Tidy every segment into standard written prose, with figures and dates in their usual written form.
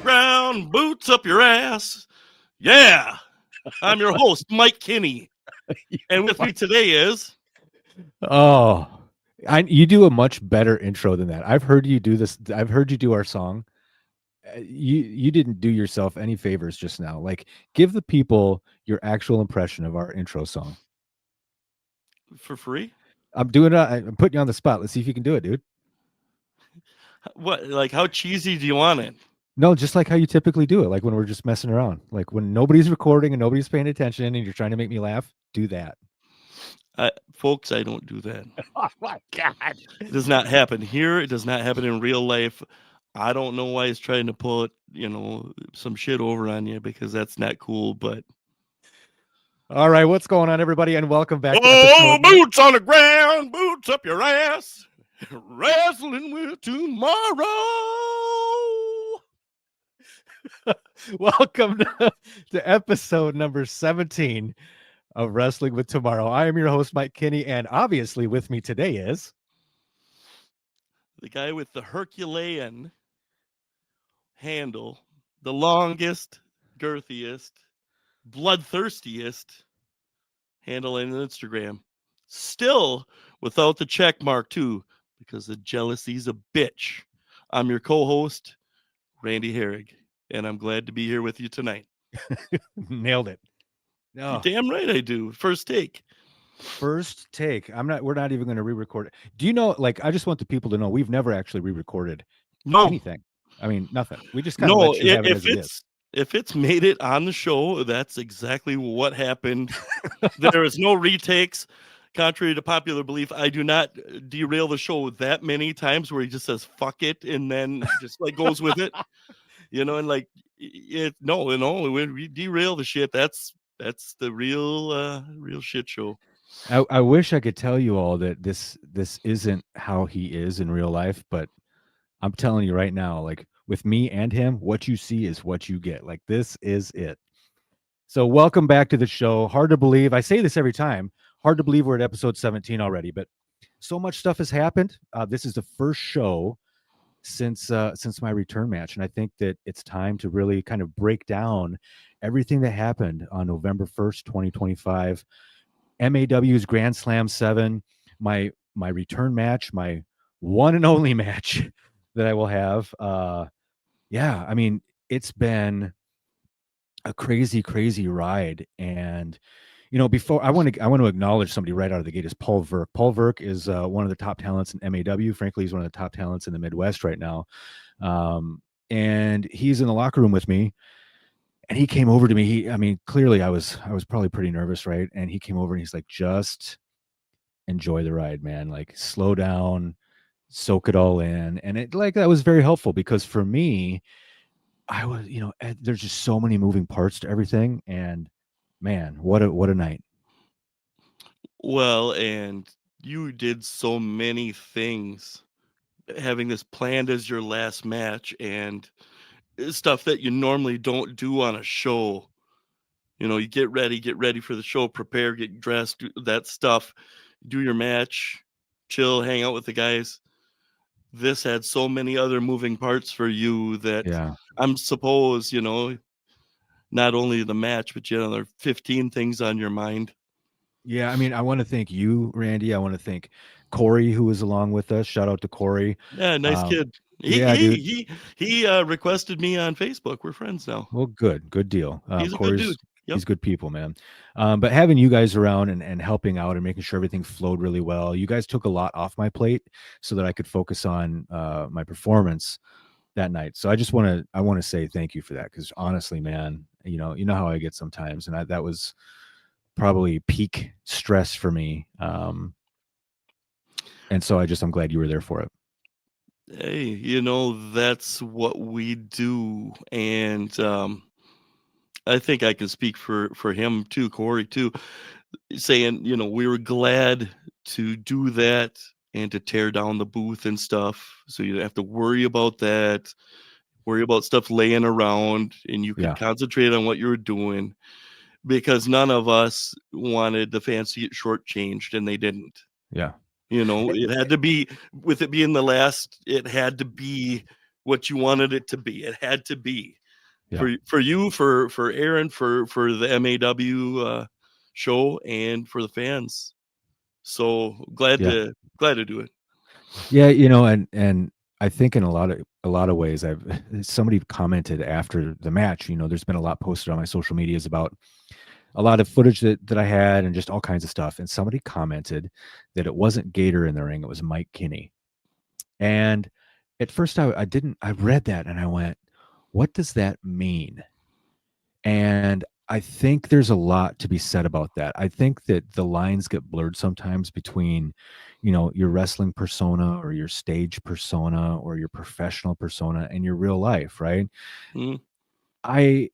ground, boots up your ass. Yeah, I'm your host, Mike Kinney. And with me today is... Oh, you do a much better intro than that. I've heard you do this. I've heard you do our song. You didn't do yourself any favors just now. Like, give the people your actual impression of our intro song. For free? I'm doing it. I'm putting you on the spot. Let's see if you can do it, dude. What? Like, how cheesy do you want it? No, just like how you typically do it. Like when we're just messing around. Like when nobody's recording and nobody's paying attention and you're trying to make me laugh. Do that. Folks, I don't do that. Oh my God. It does not happen here. It does not happen in real life. I don't know why he's trying to put, some shit over on you, because that's not cool, but... All right, what's going on, everybody, and welcome back to episode... boots on the ground, boots up your ass, wrestling with tomorrow. Welcome to episode number 17 of Wrestling with Tomorrow. I am your host, Mike Kinney, and obviously with me today is... the guy with the Herculean handle, the longest, girthiest, bloodthirstiest handle on Instagram. Still without the check mark, too, because the jealousy's a bitch. I'm your co-host, Randy Harig, and I'm glad to be here with you tonight. Nailed it. No. You're damn right I do. First take. We're not even going to re-record it. Do you know, like, I just want the people to know we've never actually re-recorded anything. I mean, nothing. We just kind of let you have it as it is. If it's made it on the show, that's exactly what happened. There is no retakes. Contrary to popular belief, I do not derail the show that many times where he just says "fuck it" and then just like goes with it, and like when we derail the shit, that's the real shit show. I wish I could tell you all that this isn't how he is in real life, but I'm telling you right now, like with me and him, what you see is what you get. Like, this is it. So welcome back to the show. Hard to believe. I say this every time. Hard to believe we're at episode 17 already, but so much stuff has happened. This is the first show since my return match, and I think that it's time to really kind of break down everything that happened on November 1st, 2025. MAW's Grand Slam VII, my return match, my one and only match that I will have. Yeah, I mean, it's been a crazy ride. And before I want to acknowledge somebody right out of the gate is Paul Verk. Paul Verk is one of the top talents in MAW. Frankly, he's one of the top talents in the Midwest right now. And he's in the locker room with me. And he came over to me. Clearly I was probably pretty nervous, right? And he came over and he's like, just enjoy the ride, man. Like, slow down, soak it all in. And that was very helpful, because for me, I was, there's just so many moving parts to everything. And man, what a night. Well, and you did so many things, having this planned as your last match and stuff that you normally don't do on a show. You get ready for the show, prepare, get dressed, do that stuff, do your match, chill, hang out with the guys. This had so many other moving parts for you that I'm suppose, not only the match, but there are 15 things on your mind. Yeah, I mean, I want to thank you, Randy. I want to thank Corey, who was along with us. Shout out to Corey. Yeah, nice kid. He requested me on Facebook. We're friends now. Well, good deal. He's a good dude. Yep. He's good people, man. But having you guys around and helping out and making sure everything flowed really well. You guys took a lot off my plate so that I could focus on my performance that night. So I want to say thank you for that, because honestly, man, you know how I get sometimes, and that was probably peak stress for me. And so I'm glad you were there for it. Hey, that's what we do. And I think I can speak for him too, Corey too, saying, we were glad to do that and to tear down the booth and stuff. So you don't have to worry about that, worry about stuff laying around, and you can concentrate on what you were doing, because none of us wanted the fans to get shortchanged, and they didn't. Yeah. It had to be, with it being the last, it had to be what you wanted it to be. It had to be Yeah. for you, for Aaron, for the MAW show, and for the fans. So Yeah. glad to do it. Yeah, and I think in a lot of ways, somebody commented after the match. There's been a lot posted on my social medias about a lot of footage that I had and just all kinds of stuff. And somebody commented that it wasn't Gator in the ring; it was Mike Kinney. And at first, I didn't. I read that and I went, "What does that mean?" And I think there's a lot to be said about that. I think that the lines get blurred sometimes between, your wrestling persona or your stage persona or your professional persona and your real life, right? Mm, I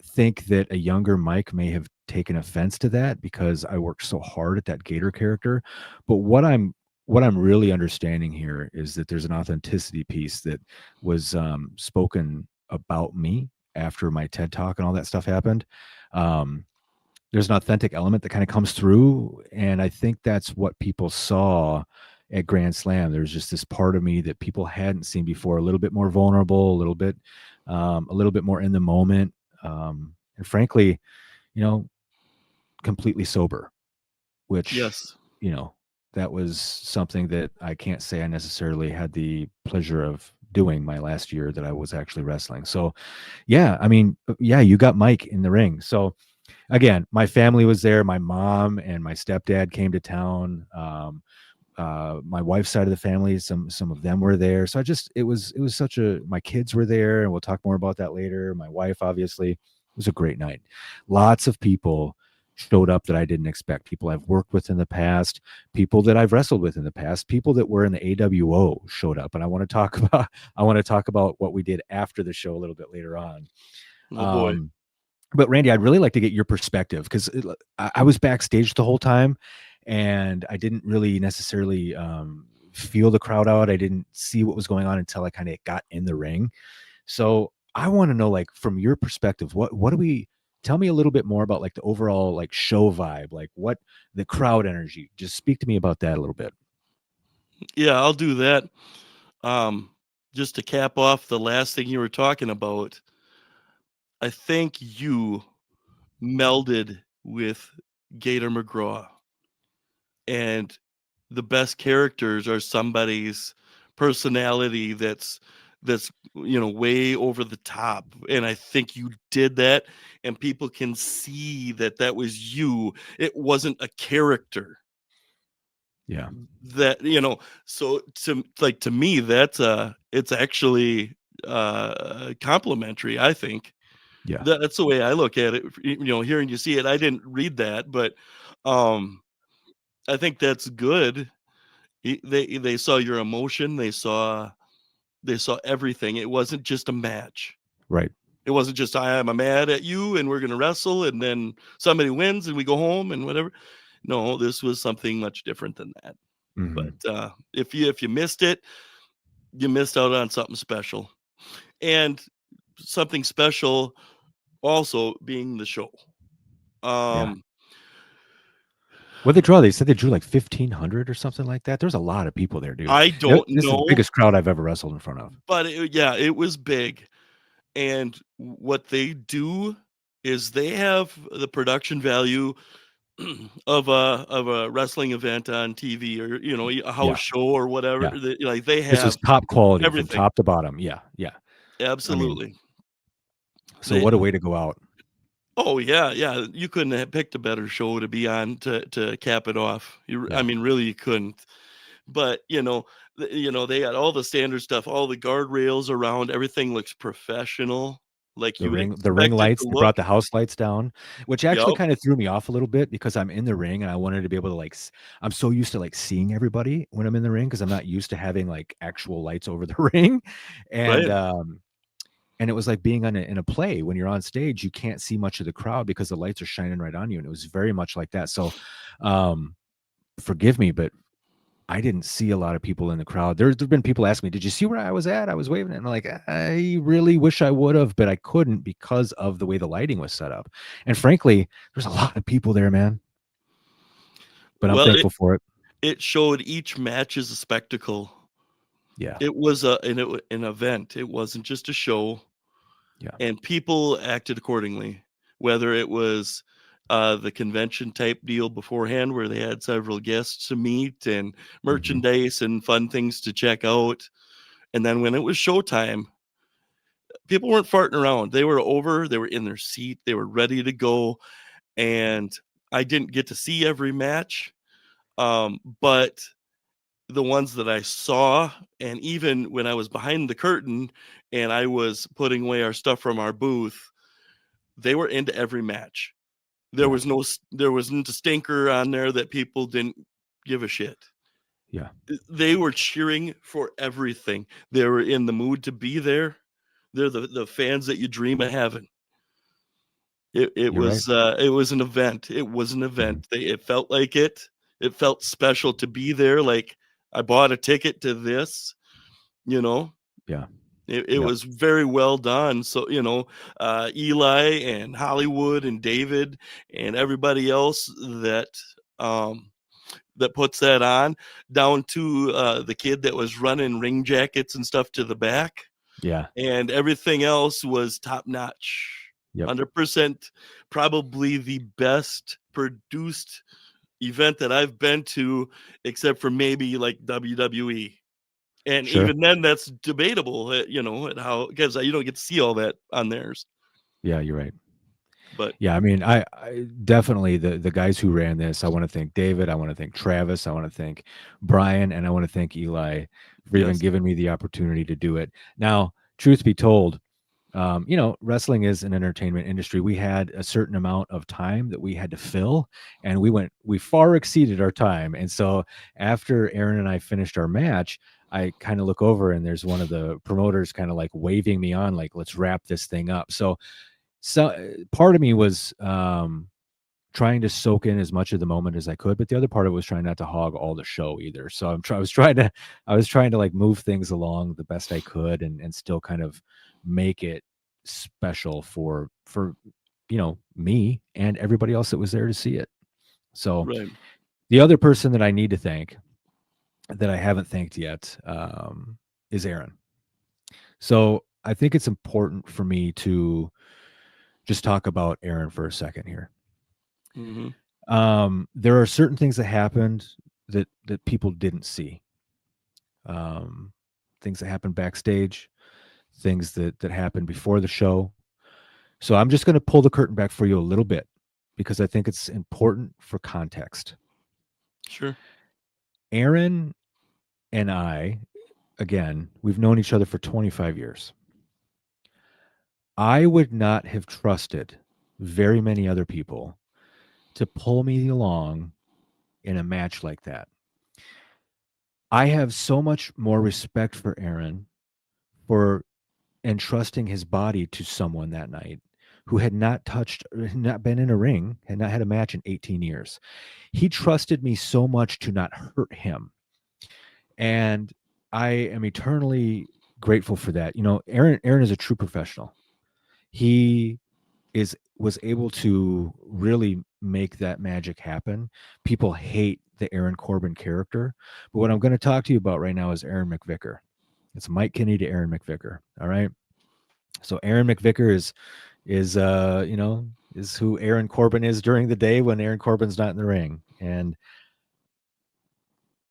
think that a younger Mike may have taken offense to that because I worked so hard at that Gator character. But what I'm really understanding here is that there's an authenticity piece that was spoken about me after my TED talk and all that stuff happened. Um, there's an authentic element that kind of comes through, and I think that's what people saw at Grand Slam. There's just this part of me that people hadn't seen before, a little bit more vulnerable, a little bit more in the moment, and frankly, you know, completely sober, which, yes. you know, that was something that I can't say I necessarily had the pleasure of doing my last year that I was actually wrestling. So, yeah, I mean, yeah, you got Mike in the ring. So, again, my family was there. My mom and my stepdad came to town. My wife's side of the family, some of them were there. So it was such a my kids were there, and we'll talk more about that later. My wife, obviously, it was a great night. Lots of people showed up that I didn't expect. People I've worked with in the past, people that I've wrestled with in the past, people that were in the AWO showed up. And I want to talk about what we did after the show a little bit later on. Oh boy. Um, but Randy, I'd really like to get your perspective because I was backstage the whole time, and I didn't really necessarily feel the crowd out. I didn't see what was going on until I kind of got in the ring. So I want to know, like, from your perspective, what do we? Tell me a little bit more about like the overall like show vibe, like what the crowd energy. Just speak to me about that a little bit. Yeah, I'll do that. Um, just to cap off the last thing you were talking about, I think you melded with Gator McGraw, and the best characters are somebody's personality that's way over the top, and I think you did that, and people can see that that was you. It wasn't a character Yeah, that so to me that's it's actually complimentary, I think. yeah, That's the way I look at it. Hearing you see it, I didn't read that, but um I think that's good. They saw your emotion, they saw everything. It wasn't just a match. right. It wasn't just I am mad at you and we're gonna wrestle and then somebody wins and we go home and whatever. No, this was something much different than that. But Hmm. if you missed it, you missed out on something special. And something special also being the show. Yeah. Um, What they draw? They said they drew like 1,500 or something like that. There's a lot of people there, dude. I don't This is the know, biggest crowd I've ever wrestled in front of. but yeah, it was big. And what they do is they have the production value of a wrestling event on TV, or a house Yeah, show or whatever. yeah. Like they This is have top quality from everything. top to bottom. Yeah, yeah. I mean, Absolutely. so They what a way to go out. Oh yeah, yeah. You couldn't have picked a better show to be on to cap it off. I Yeah. mean, really, you couldn't. But they got all the standard stuff, all the guardrails around. Everything looks professional, like you would The ring expect it lights, to they look. brought the house lights down, which actually Yep. kind of threw me off a little bit because I'm in the ring and I wanted to be able to like I'm so used to like seeing everybody when I'm in the ring because I'm not used to having like actual lights over the ring. And Right. um and it was like being in a play. When you're on stage, you can't see much of the crowd because the lights are shining right on you, and it was very much like that. So um forgive me, but I didn't see a lot of people in the crowd. There've been people asking me, "Did you see where I was at? I was waving." And I'm like, I really wish I would have, but I couldn't because of the way the lighting was set up. And frankly, there's a lot of people there, man. But I'm Well, it thankful for it. it showed each match as a spectacle. Yeah. It was an event. It wasn't just a show, Yeah. and people acted accordingly. Whether it was the convention type deal beforehand, where they had several guests to meet and Hmm. merchandise and fun things to check out, and then when it was showtime, people weren't farting around. They were over. They were in their seat. They were ready to go. And I didn't get to see every match, but the ones that I saw, and even when I was behind the curtain and I was putting away our stuff from our booth, they were into every match. Yeah. There wasn't a stinker on there that people didn't give a shit. Yeah. They were cheering for everything. They were in the mood to be there. They're the fans that you dream of having. You're right. It was an event. It was an Mhm. event. It felt like it. It felt special to be there. Like I bought a ticket to this, you know. Yeah. It Yep. was very well done. So, Eli and Hollywood and David and everybody else um that puts that on, down to the kid that was running ring jackets and stuff to the back, Yeah. and everything else was top notch. Yep. 100%, probably the best produced event that I've been to, except for maybe like WWE. And Sure. even then, that's debatable, at how, because you don't get to see all that on theirs. Yeah, you're right. But Yeah, I mean, I definitely the guys who ran this. I want to thank David. I want to thank Travis. I want to thank Brian, and I want to thank Eli for even yes, giving me the opportunity to do it. Now, truth be told, wrestling is an entertainment industry. We had a certain amount of time that we had to fill, and we far exceeded our time. And so after Aaron and I finished our match, I kind of look over and there's one of the promoters kind of like waving me on, like, let's wrap this thing up. So part of me was trying to soak in as much of the moment as I could, but the other part of it was trying not to hog all the show either. So I was trying to like move things along the best I could and still kind of make it special for me and everybody else that was there to see it. So right. the other person that I need to thank that I haven't thanked yet is Aaron. So I think it's important for me to just talk about Aaron for a second here. Hmm. There are certain things that happened that people didn't see. Um, Things that happened backstage, things that happened before the show. So I'm just going to pull the curtain back for you a little bit because I think it's important for context. Sure. Aaron and I, again, we've known each other for 25 years. I would not have trusted very many other people to pull me along in a match like that. I have so much more respect for Aaron for entrusting his body to someone that night who had not touched, had not been in a ring, had not had a match in 18 years. He trusted me so much to not hurt him. And I am eternally grateful for that. Aaron is a true professional. He was able to really make that magic happen. People hate the Aaron Corbin character, but what I'm going to talk to you about right now is Aaron McVicker. It's Mike Kinney to Aaron McVicker. All right. So Aaron McVicker is who Aaron Corbin is during the day when Aaron Corbin's not in the ring. And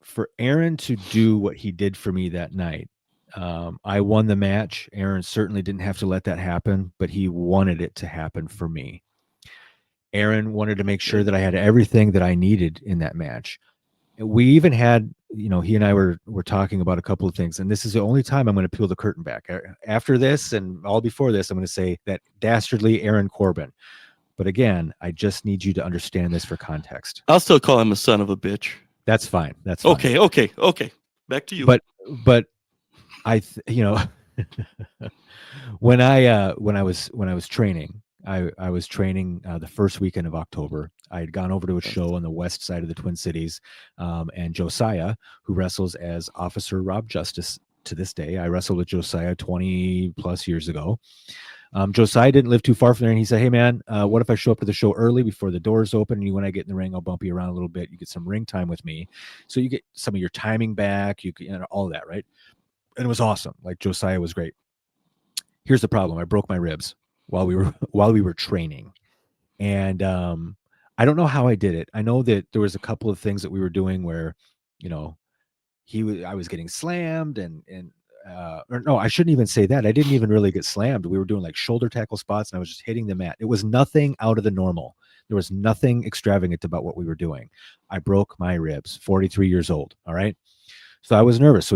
for Aaron to do what he did for me that night, I won the match. Aaron certainly didn't have to let that happen, but he wanted it to happen for me. Aaron wanted to make sure Right. that I had everything that I needed in that match. We even had, he and I were talking about a couple of things, and this is the only time I'm going to peel the curtain back. After this and all before this, I'm going to say that dastardly Aaron Corbin. But again, I just need you to understand this for context. I'll still call him a son of a bitch. That's fine. That's fine. Okay. Back to you. But I, when I was training, I was training the first weekend of October. I had gone over to a Yes. show on the west side of the Twin Cities, and Josiah, who wrestles as Officer Rob Justice to this day, I wrestled with Josiah 20 plus years ago. Josiah didn't live too far from there, and he said, "Hey man, what if I show up to the show early before the doors open? And when I get in the ring, I'll bump you around a little bit. You get some ring time with me, so you get some of your timing back. You get all of that, right?" and it was awesome. Like Josiah was great. Here's the problem: I broke my ribs while we were while we were training, and I don't know how I did it. I know that there was a couple of things that we were doing where, you know, I was getting slammed and or no, I shouldn't even say that. I didn't even really get slammed. We were doing like shoulder tackle spots and I was just hitting the mat. It was nothing out of the normal. There was nothing extravagant about what we were doing. I broke my ribs, 43 years old. All right. So I was nervous.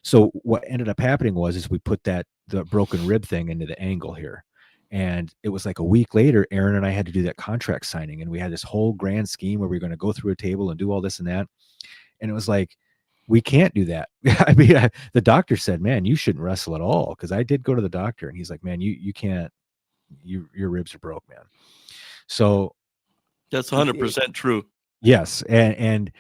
So what ended up happening is we put the broken rib thing into the angle here. And it was like a week later, Aaron and I had to do that contract signing. And we had this whole grand scheme where we were going to go through a table and do all this and that. And it was like, we can't do that. I mean, the doctor said, man, you shouldn't wrestle at all. Cause I did go to the doctor and he's like, man, you can't, your ribs are broke, man. So That's 100% true. yes. And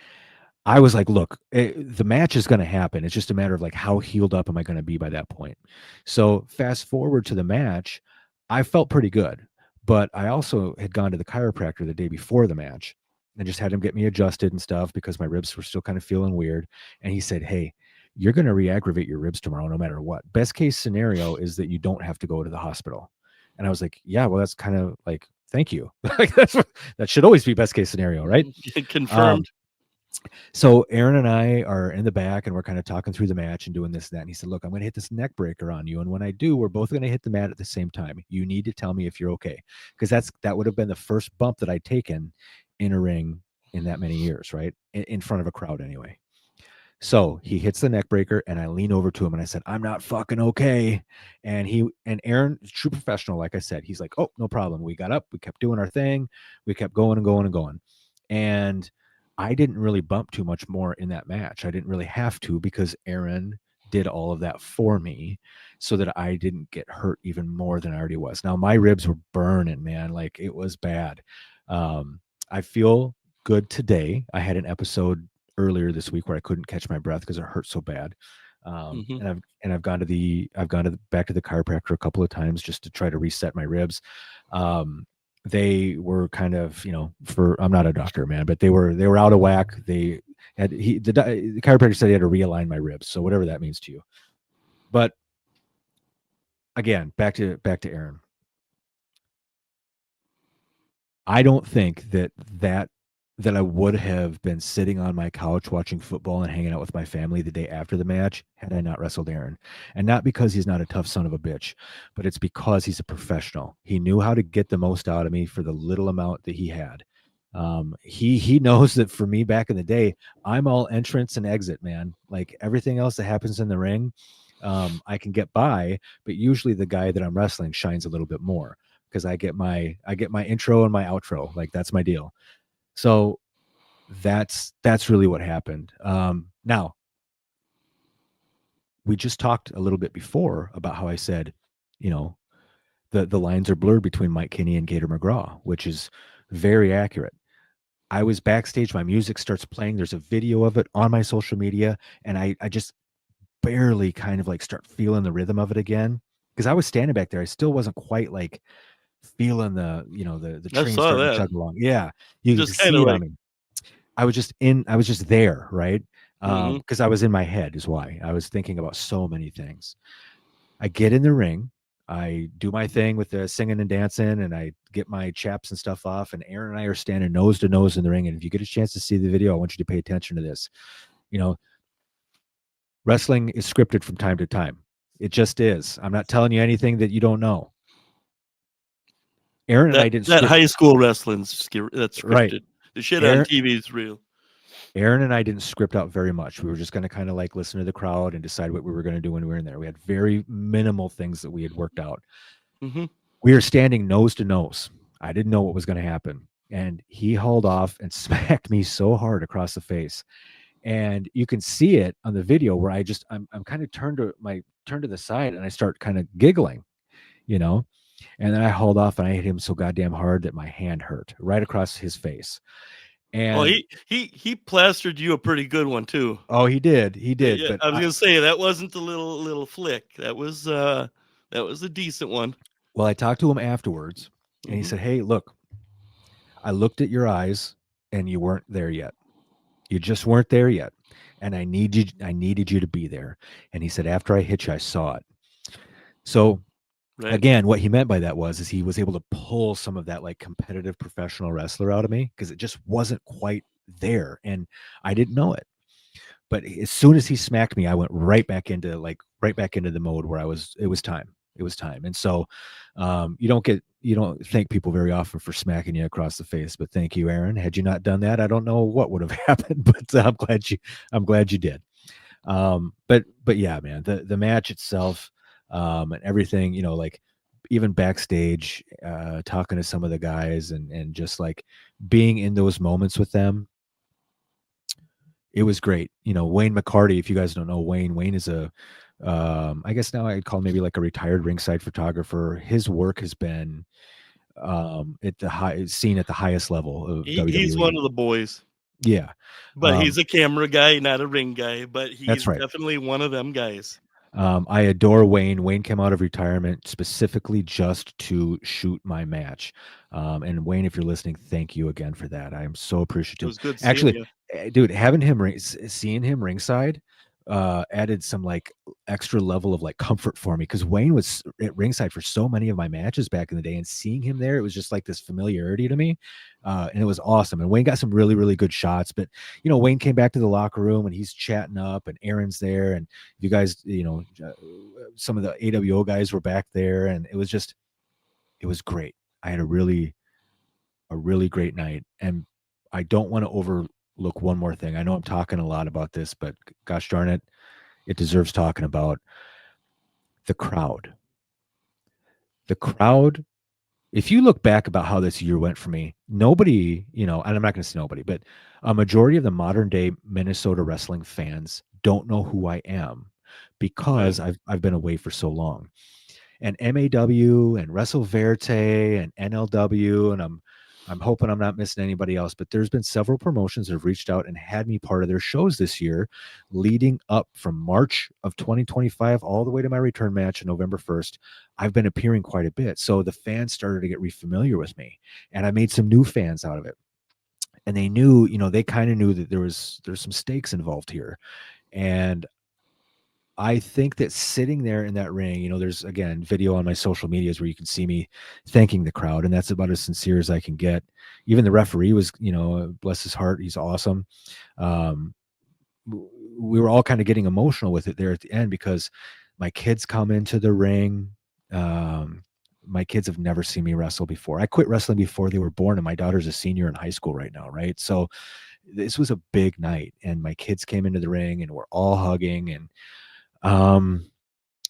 I was like, look, the match is going to happen. It's just a matter of like, how healed up am I going to be by that point? So fast forward to the match, I felt pretty good, but I also had gone to the chiropractor the day before the match and just had him get me adjusted and stuff because my ribs were still kind of feeling weird. And he said, hey, you're going to re-aggravate your ribs tomorrow, no matter what. Best case scenario is that you don't have to go to the hospital. And I was like, yeah, well, that's kind of like, thank you. Like that should always be best case scenario, right? Confirmed. So Aaron and I are in the back and we're kind of talking through the match and doing this and that. And he said, look, I'm going to hit this neck breaker on you. And when I do, we're both going to hit the mat at the same time. You need to tell me if you're okay. Because that would have been the first bump that I'd taken in a ring in that many years, right? In front of a crowd anyway. So he hits the neck breaker and I lean over to him and I said, I'm not fucking okay. And Aaron, true professional, like I said, he's like, oh, no problem. We got up, we kept doing our thing. We kept going and going and going. And I didn't really bump too much more in that match. I didn't really have to because Aaron did all of that for me so that I didn't get hurt even more than I already was. Now my ribs were burning, man. Like it was bad. I feel good today. I had an episode earlier this week where I couldn't catch my breath because it hurt so bad. Mm-hmm. And I've gone to the back to the chiropractor a couple of times just to try to reset my ribs. They were kind of, I'm not a doctor, man, but they were out of whack. They had the chiropractor said he had to realign my ribs. So whatever that means to you. But again, back to Aaron. I don't think that I would have been sitting on my couch watching football and hanging out with my family the day after the match had I not wrestled Aaron. And not because he's not a tough son of a bitch, but it's because he's a professional. He knew how to get the most out of me for the little amount that he had. He knows that for me back in the day, I'm all entrance and exit, man. Like everything else that happens in the ring, I can get by, but usually the guy that I'm wrestling shines a little bit more because I get my intro and my outro. Like that's my deal. So that's really what happened. Now we just talked a little bit before about how I said, the lines are blurred between Mike Kinney and Gator Magraw, which is very accurate. I was backstage, my music starts playing. There's a video of it on my social media, and I just barely kind of like start feeling the rhythm of it again. Because I was standing back there. I still wasn't quite like feeling the I train saw starting to that. chug along. Yeah. You can Just kind see of it on like, me. I was just there, right? mm-hmm. Because I was in my head is why. I was thinking about so many things. I get in the ring, I do my thing with the singing and dancing, and I get my chaps and stuff off. And Aaron and I are standing nose to nose in the ring. And if you get a chance to see the video, I want you to pay attention to this. Wrestling is scripted from time to time. It just is. I'm not telling you anything that you don't know. Aaron and I didn't That script high school wrestling's that's right. scripted. The shit on Aaron, TV is real. Aaron and I didn't script out very much. We were just going to kind of like listen to the crowd and decide what we were going to do when we were in there. We had very minimal things that we had worked out. Mm-hmm. We were standing nose to nose. I didn't know what was going to happen. And he hauled off and smacked me so hard across the face. And you can see it on the video where I'm kind of turned to the side and I start kind of giggling, you know. And then I hauled off and I hit him so goddamn hard that my hand hurt right across his face. Well, And he plastered you a pretty good one too. oh, he did, Yeah, but I was gonna say that wasn't the little flick. That was a decent one. well, I talked to him afterwards and he Mm-hmm. said, hey, look, I looked at your eyes and you weren't there yet. You just weren't there yet. And I needed you to be there. And he said, after I hit you, I saw it. So Right. again, what he meant by that was is he was able to pull some of that like competitive professional wrestler out of me because it just wasn't quite there. And I didn't know it. But as soon as he smacked me, I went right back into the mode where it was time. It was time. And so you don't thank people very often for smacking you across the face, but thank you, Aaron. Had you not done that, I don't know what would have happened, but I'm glad you did. But yeah, man, the match itself, and everything, like even backstage, talking to some of the guys and just like being in those moments with them, it was great. Wayne McCarty, if you guys don't know Wayne is I guess now I'd call maybe like a retired ringside photographer. His work has been at the high seen at the highest level of He's one WWE. of the boys, Yeah. but he's Um, a camera guy, not a ring guy. But that's he's right. definitely one of them guys. I adore Wayne. Wayne came out of retirement specifically just to shoot my match. And Wayne, if you're listening, thank you again for that. I am so It appreciative. was good seeing Actually, you. dude, seeing him ringside, added some like extra level of like comfort for me because Wayne was at ringside for so many of my matches back in the day, and seeing him there, it was just like this familiarity to me, and it was awesome. And Wayne got some really really good shots, but Wayne came back to the locker room and he's chatting up, and Aaron's there, and you guys, some of the AWO guys were back there, and it was great. I had a really great night, and I don't want to overlook one more thing. I know I'm talking a lot about this, but gosh darn it, it deserves talking about. The crowd. The crowd, if you look back about how this year went for me, nobody, and I'm not going to say nobody, but a majority of the modern day Minnesota wrestling fans don't know who I am Right. because I've been away for so long. And MAW and Wrestle Verte and NLW, and I'm hoping I'm not missing anybody else, but there's been several promotions that have reached out and had me part of their shows this year, leading up from March of 2025 all the way to my return match on November 1st. I've been appearing quite a bit. So the fans started to get refamiliar with me, and I made some new fans out of it. And they knew, they kind of knew that there's some stakes involved here. And I think that sitting there in that ring, there's again video on my social medias where you can see me thanking the crowd, and that's about as sincere as I can get. Even the referee was, bless his heart, he's awesome. Um, we were all kind of getting emotional with it there at the end because my kids come into the ring. Um, my kids have never seen me wrestle before. I quit wrestling before they were born, and my daughter's a senior in high school right now, right? So this was a big night, and my kids came into the ring, and we're all hugging, and um,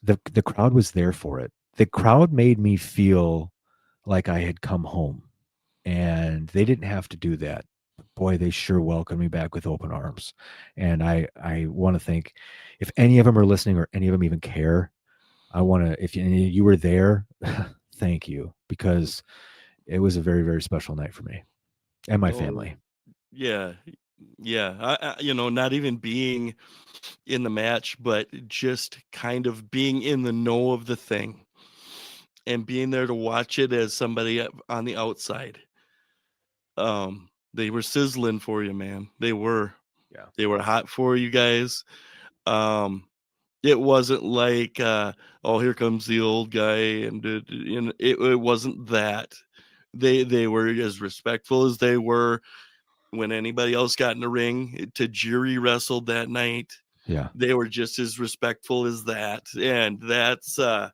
the crowd was there for it. The crowd made me feel like I had come home, and they didn't have to do that. Boy, they sure welcomed me back with open arms. And I want to think, if any of them are listening or any of them even care, I want to, if you were there, thank you, because it was a very very special night for me and my Oh, family. yeah, yeah. Not even being in the match, but just kind of being in the know of the thing and being there to watch it as somebody on the outside. They were sizzling for you, man. They were. Yeah. They were hot for you guys. Um, it wasn't like, oh, here comes the old guy, and it wasn't that. They were as respectful as they were when anybody else got in the ring. Tajiri wrestled that night. Yeah. They were just as respectful as that, and that's a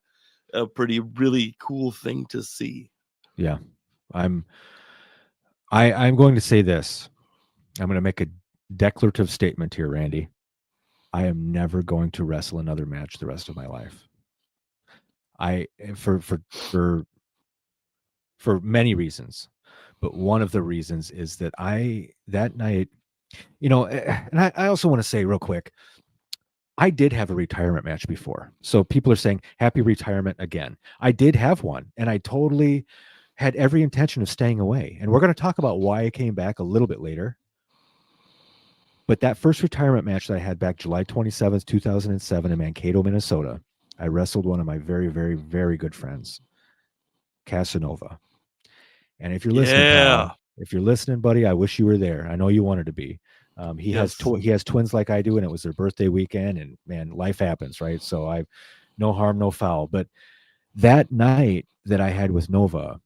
pretty really cool thing to see. Yeah. I'm I'm going to say this. I'm going to make a declarative statement here, Randy. I am never going to wrestle another match the rest of my life. I for many reasons, but one of the reasons is that I that night, and I also want to say real quick, I did have a retirement match before. So people are saying happy retirement again. I did have one, and I totally had every intention of staying away. And we're going to talk about why I came back a little bit later. But that first retirement match that I had back July 27th, 2007 in Mankato, Minnesota, I wrestled one of my very, very, very good friends, Casanova. And if you're listening, Yeah. pal, if you're listening, buddy, I wish you were there. I know you wanted to be. Yes. He has twins like I do, and it was their birthday weekend, and man, life happens, right? So I, no harm, no foul. But that night that I had with Nova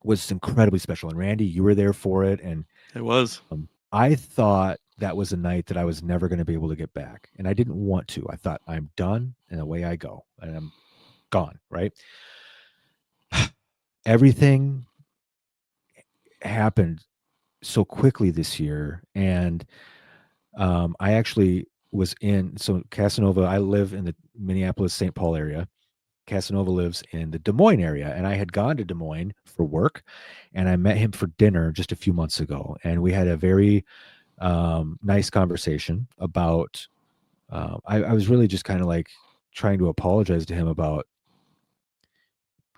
was incredibly special, and Randy, you were there for it, and It was. I thought that was a night that I was never going to be able to get back, and I didn't want to. I thought I'm done, and away I go, and I'm gone. Right? Everything happened so quickly this year, and I actually was in so Casanova. I live in the Minneapolis St. Paul area. Casanova lives in the Des Moines area, and I had gone to Des Moines for work, and I met him for dinner just a few months ago, and we had a very nice conversation about. I was really just kind of like trying to apologize to him about,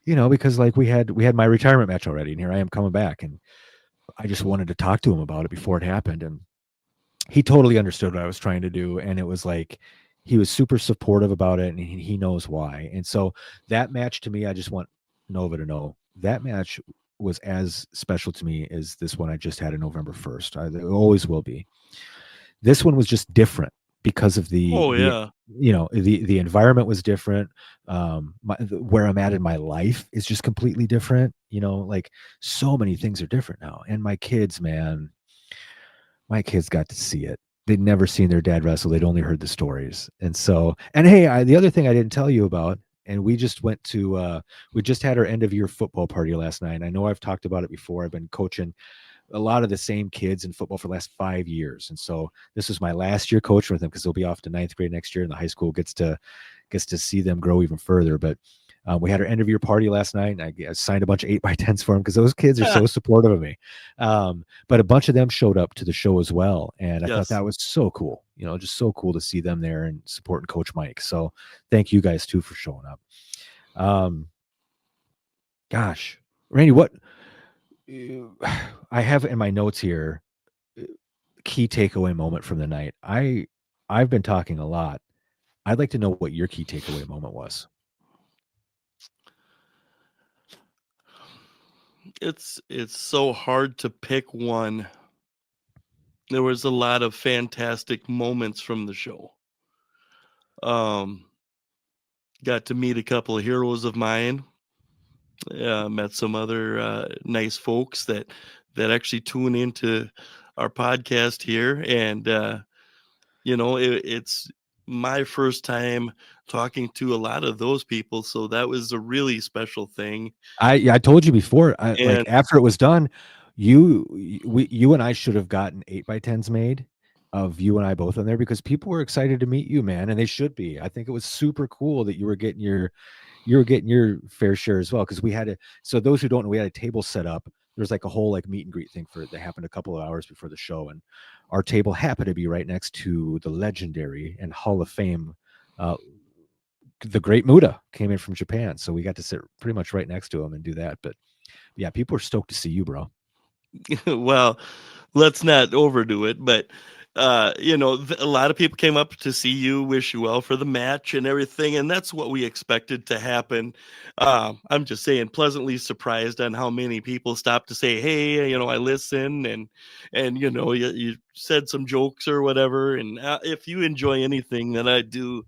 because like we had my retirement match already, and here I am coming back, and I just wanted to talk to him about it before it happened, and he totally understood what I was trying to do, and it was like he was super supportive about it, and he knows why. And so that match to me, I just want Nova to know that match was as special to me as this one I just had on November 1st. It always will be. This one was just different because of Oh the yeah. the environment was different. Where I'm at in my life is just completely different. Like so many things are different now, and my kids got to see it. They'd never seen their dad wrestle. They'd only heard the stories. And so, and hey, the other thing I didn't tell you about, and we just went to, we just had our end of year football party last night. I know I've talked about it before. I've been coaching a lot of the same kids in football for the last 5 years. And so this was my last year coaching with them because they'll be off to ninth grade next year, and the high school gets to see them grow even further. But we had our end of year party last night, and I signed a bunch of 8x10s for them because those kids are so supportive of me. But a bunch of them showed up to the show as well, and I thought Yes. that was so cool. Just so cool to see them there and supporting Coach Mike. So thank you guys too for showing up. Um, Gosh, Randy, what I have in my notes here, key takeaway moment from the night. I've been talking a lot. I'd like to know what your key takeaway moment was. It's so hard to pick one. There was a lot of fantastic moments from the show. Um, got to meet a couple of heroes of mine. Met some other nice folks that actually tune into our podcast here, and it's my first time talking to a lot of those people, so that was a really special thing. I told you before, like And after it was done, you and I should have gotten 8x10s made of you and I both on there because people were excited to meet you, man, and they should be. I think it was super cool that you were getting your fair share as well because we had a so those who don't know, we had a table set up. There's like a whole like meet and greet thing that happened a couple of hours before the show, and our table happened to be right next to the legendary and Hall of Fame. Uh, the great Muda came in from Japan, so we got to sit pretty much right next to him and do that. But yeah, people are stoked to see you, bro. well, let's not overdo it, but a lot of people came up to see you, wish you well for the match and everything, and that's what we expected to happen. I'm just saying, pleasantly surprised on how many people stopped to say, "Hey, I listen," and you said some jokes or whatever. And if you enjoy anything that I do,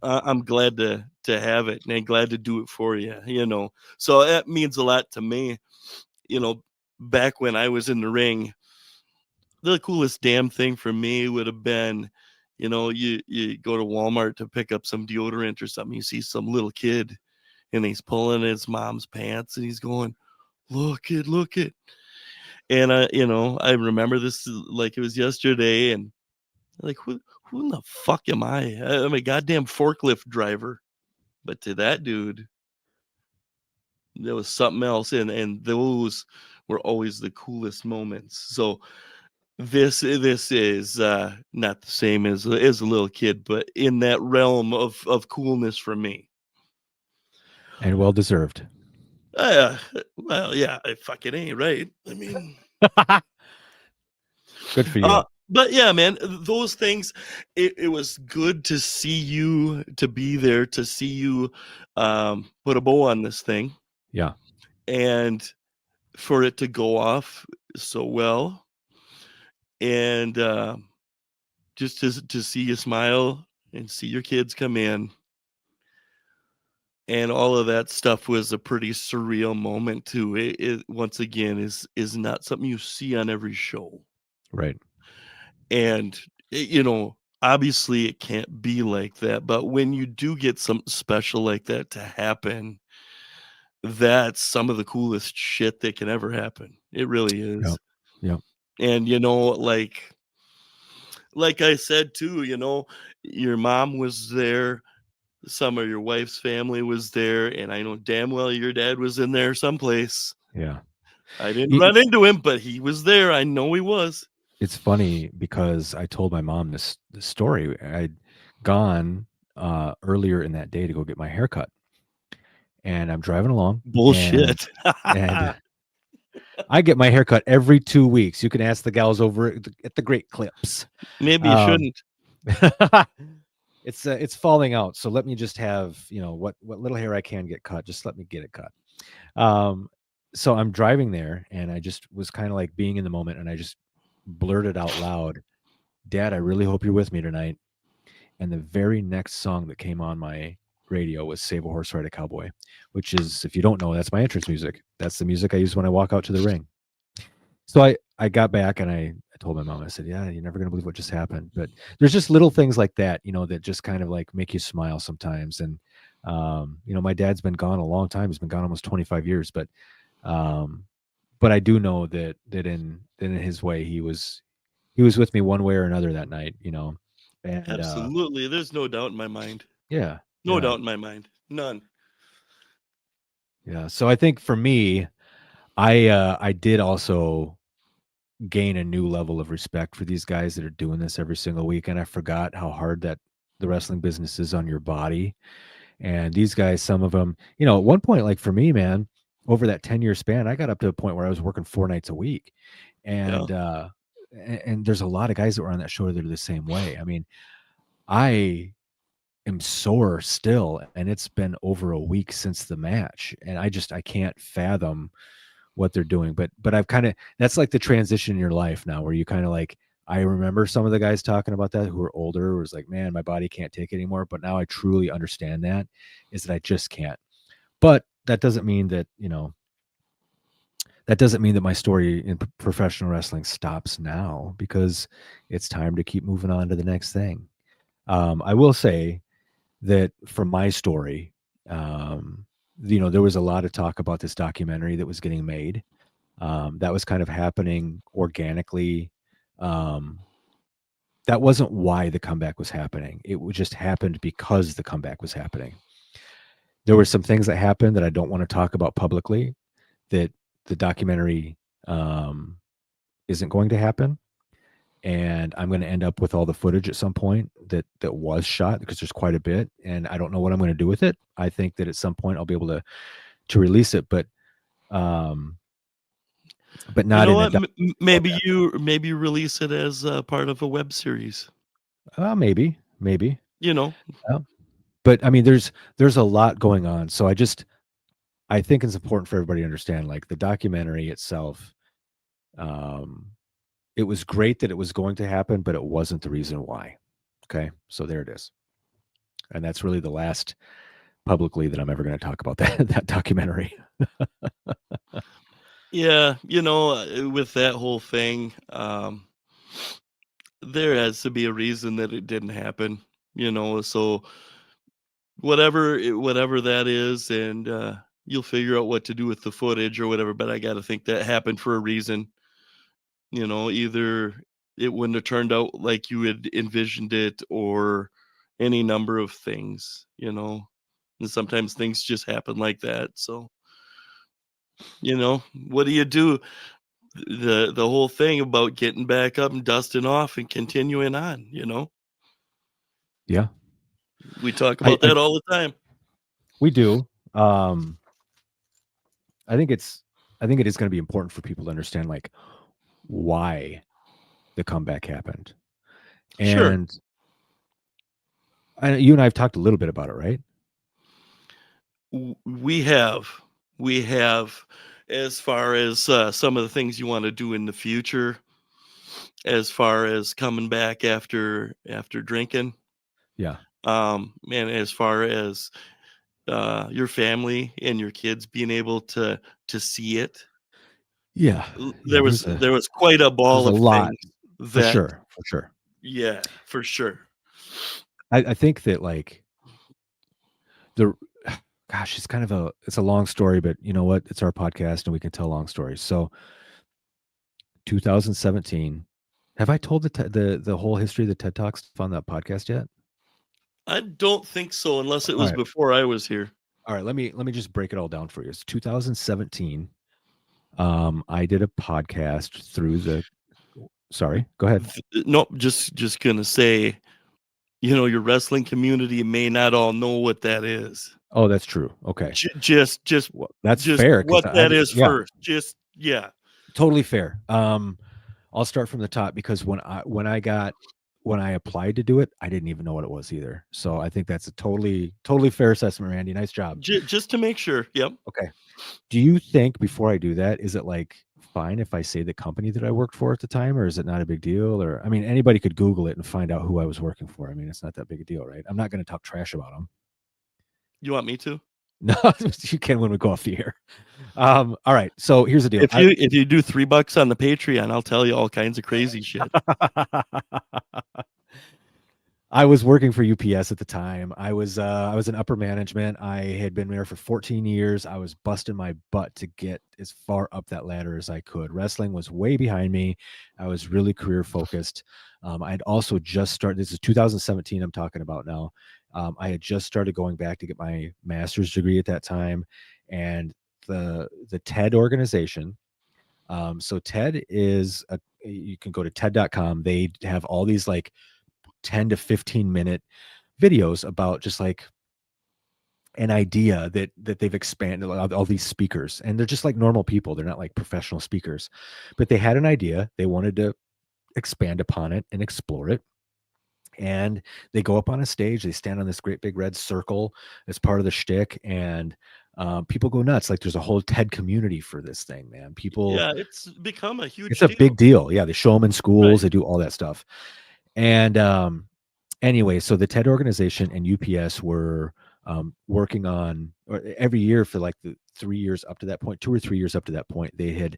I'm glad to have it and glad to do it for you. So that means a lot to me. You know, back when I was in the ring, the coolest damn thing for me would have been, you go to Walmart to pick up some deodorant or something. You see some little kid and he's pulling his mom's pants and he's going, look it. And I remember this like it was yesterday. And like, who in the fuck am I? I'm a goddamn forklift driver. But to that dude, there was something else. And those were always the coolest moments. So this is not the same as a little kid, but in that realm of coolness for me. And well deserved. Uh, well, yeah, I fucking ain't right. I mean, Good for you. but yeah, man, those things. It was good to see you, to be there, to see you put a bow on this thing, Yeah. and for it to go off so well. and just to see you smile and see your kids come in, and all of that stuff was a pretty surreal moment too. It once again is not something you see on every show, Right. and obviously it can't be like that. But when you do get something special like that to happen, that's some of the coolest shit that can ever happen. It really Yeah. is. Yeah. And like I said too, your mom was there, some of your wife's family was there, and I know damn well your dad was in there someplace. Yeah. I didn't Y- run into him, but he was there. I know he was. It's funny because I told my mom this story. I'd gone earlier in that day to go get my hair cut, and I'm driving along, and Bullshit. and I get my hair cut every 2 weeks. You can ask the gals over at the Great Clips. Maybe you Um, shouldn't. it's falling out, so let me just have what little hair I can get cut. Just let me get it cut. Um, so I'm driving there, and I just was kind of like being in the moment, and I just blurted out loud, "Dad, I really hope you're with me tonight." And the very next song that came on my radio was "Save a Horse, Ride a Cowboy," which is, if you don't know, that's my entrance music. That's the music I use when I walk out to the ring. So I got back, and I told my mom, I said, "Yeah, you're never gonna believe what just happened." But there's just little things like that, that just kind of like make you smile sometimes. And my dad's been gone a long time. He's been gone almost 25 years, um, but I do know that in his way, he was with me one way or another that night. And Absolutely. There's no doubt in my mind. yeah, No yeah, doubt in my mind. None. yeah. So I think for me, I did also gain a new level of respect for these guys that are doing this every single week, and I forgot how hard that the wrestling business is on your body. And these guys, some of them, at one point, like for me, man, over that 10-year span, I got up to a point where I was working 4 nights a week. Yeah. And there's a lot of guys that were on that show that are the same way. I mean, I am sore still, and it's been over a week since the match, and I can't fathom what they're doing. But I've kind of, that's like the transition in your life now, where you kind of like, I remember some of the guys talking about that who are older, was like, man, my body can't take it anymore. But now I truly understand that, is that I just can't. But that doesn't mean that my story in professional wrestling stops now, because it's time to keep moving on to the next thing. I will say that for my story, there was a lot of talk about this documentary that was getting made. That was kind of happening organically. Um, that wasn't why the comeback was happening. Just happened because the comeback was happening. There were some things that happened that I don't want to talk about publicly, that the documentary isn't going to happen. And I'm going to end up with all the footage at some point that was shot, because there's quite a bit, and I don't know what I'm going to do with it. I think that at some point I'll be able to release it, um, but You not know in a what? format. Maybe release it as part of a web series. Maybe. You know, Yeah. But I mean, there's a lot going on, so I think it's important for everybody to understand, like, the documentary itself. Um, it was great that it was going to happen, but it wasn't the reason why. Okay, so there it is, and that's really the last publicly that I'm ever going to talk about that documentary. yeah. With that whole thing, there has to be a reason that it didn't happen. So whatever that is, and you'll figure out what to do with the footage or whatever. But I got to think that happened for a reason. Either it wouldn't have turned out like you had envisioned it, or any number of things. And sometimes things just happen like that. So what do you do? The whole thing about getting back up and dusting off and continuing on. Yeah, We talk I, about I that all the time. we do. Um, I think it is going to be important for people to understand, like, why the comeback happened. Sure. And you and I have talked a little bit about it, right? We have, as far as some of the things you want to do in the future. as far as coming back after drinking. Yeah. And as far as your family and your kids being able to see it, Yeah. Yeah. there was quite a There's ball a of lot things for that, sure. For sure. yeah, for sure. I think that like the gosh, it's a long story, but you know what? It's our podcast and we can tell long stories. So 2017. Have I told the whole history of the TED Talk stuff on that podcast yet? I don't think so, unless it All was right. before I was here. All right, let me just break it all down for you. It's 2017. I did a podcast through the sorry, go ahead. No, just gonna say, your wrestling community may not all know what that is. Oh, that's true. Okay. Just Well, that's just fair because what that is yeah, first. Just yeah. totally fair. I'll start from the top because when I applied to do it, I didn't even know what it was either. So I think that's a totally fair assessment, Randy. Nice job. Just to make sure. Yep. Okay. Do you think before I do that, is it like fine if I say the company that I worked for at the time, or is it not a big deal? Or I mean, anybody could Google it and find out who I was working for. I mean, it's not that big a deal, right? I'm not going to talk trash about them. You want me to? No, you can when we go off the air. All right. So here's the deal. If you do $3 on the Patreon, I'll tell you all kinds of crazy shit. I was working for UPS at the time. I was in upper management. I had been there for 14 years. I was busting my butt to get as far up that ladder as I could. Wrestling was way behind me. I was really career focused. I had also just started. This is 2017. I'm talking about now. I had just started going back to get my master's degree at that time, and the TED organization. So TED is you can go to TED.com. They have all these like 10 to 15-minute videos about just like an idea that they've expanded all these speakers, and they're just like normal people. They're not like professional speakers, but they had an idea. They wanted to expand upon it and explore it. And they go up on a stage, they stand on this great big red circle as part of the shtick, and people go nuts. Like there's a whole TED community for this thing, man. People, Yeah, it's become a it's huge a deal. big deal. Yeah, they show them in schools, Right. they do all that stuff. And anyway, so the TED organization and UPS were working on, or every year for like the 3 years up to that point, 2 or 3 years up to that point, they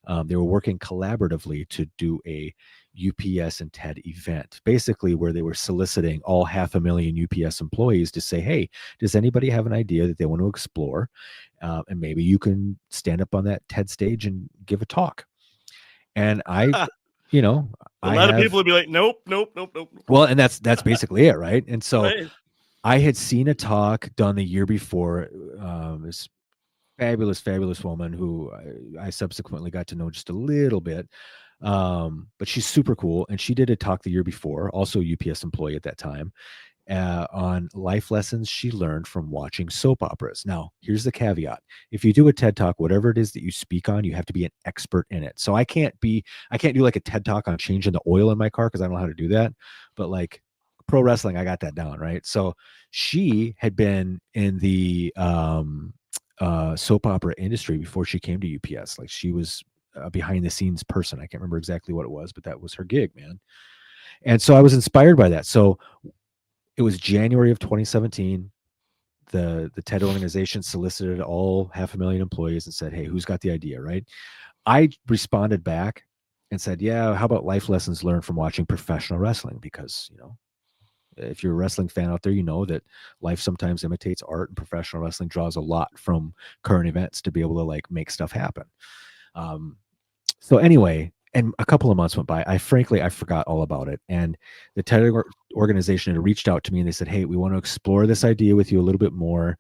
were working collaboratively to do a UPS and TED event, basically where they were soliciting all 500,000 UPS employees to say, hey, does anybody have an idea that they want to explore? And maybe you can stand up on that TED stage and give a talk. And you know, A I lot of have people would be like, nope, nope, nope, nope. well, and that's basically it, right? And so Right. I had seen a talk done the year before. This fabulous woman who I subsequently got to know just a little bit. But she's super cool, and she did a talk the year before, also a UPS employee at that time, on life lessons she learned from watching soap operas. Now, here's the caveat: if you do a TED talk, whatever it is that you speak on, you have to be an expert in it. So I can't do like a TED talk on changing the oil in my car because I don't know how to do that. But like pro wrestling, I got that down, right? So she had been in the soap opera industry before she came to UPS. Like she was a behind the scenes person. I can't remember exactly what it was, but that was her gig, man. And so I was inspired by that. So it was January of 2017. The TED organization solicited all 500,000 employees and said, hey, who's got the idea, right? I responded back and said, yeah, how about life lessons learned from watching professional wrestling? Because, if you're a wrestling fan out there, you know that life sometimes imitates art, and professional wrestling draws a lot from current events to be able to like make stuff happen. So anyway, and a couple of months went by. I forgot all about it. And the TED organization had reached out to me and they said, hey, we want to explore this idea with you a little bit more.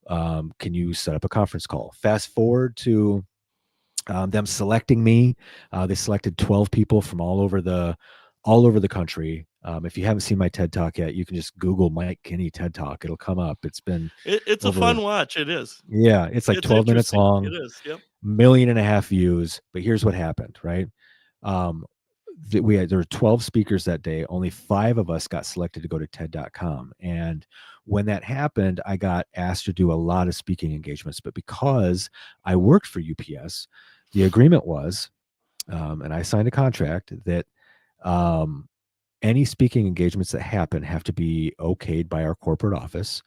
Can you set up a conference call? Fast forward to them selecting me. They selected 12 people from all over the country. If you haven't seen my TED Talk yet, you can just Google Mike Kinney TED Talk. It'll come up. It's been It's a over, fun watch. It is. yeah, it's like It's 12 minutes interesting. It long, is. Yep. 1.5 million views. But here's what happened, right? Um, there were 12 speakers that day. Only 5 of us got selected to go to TED.com. And when that happened, I got asked to do a lot of speaking engagements. But because I worked for UPS, the agreement was, and I signed a contract that Um, any speaking engagements that happen have to be okayed by our corporate office.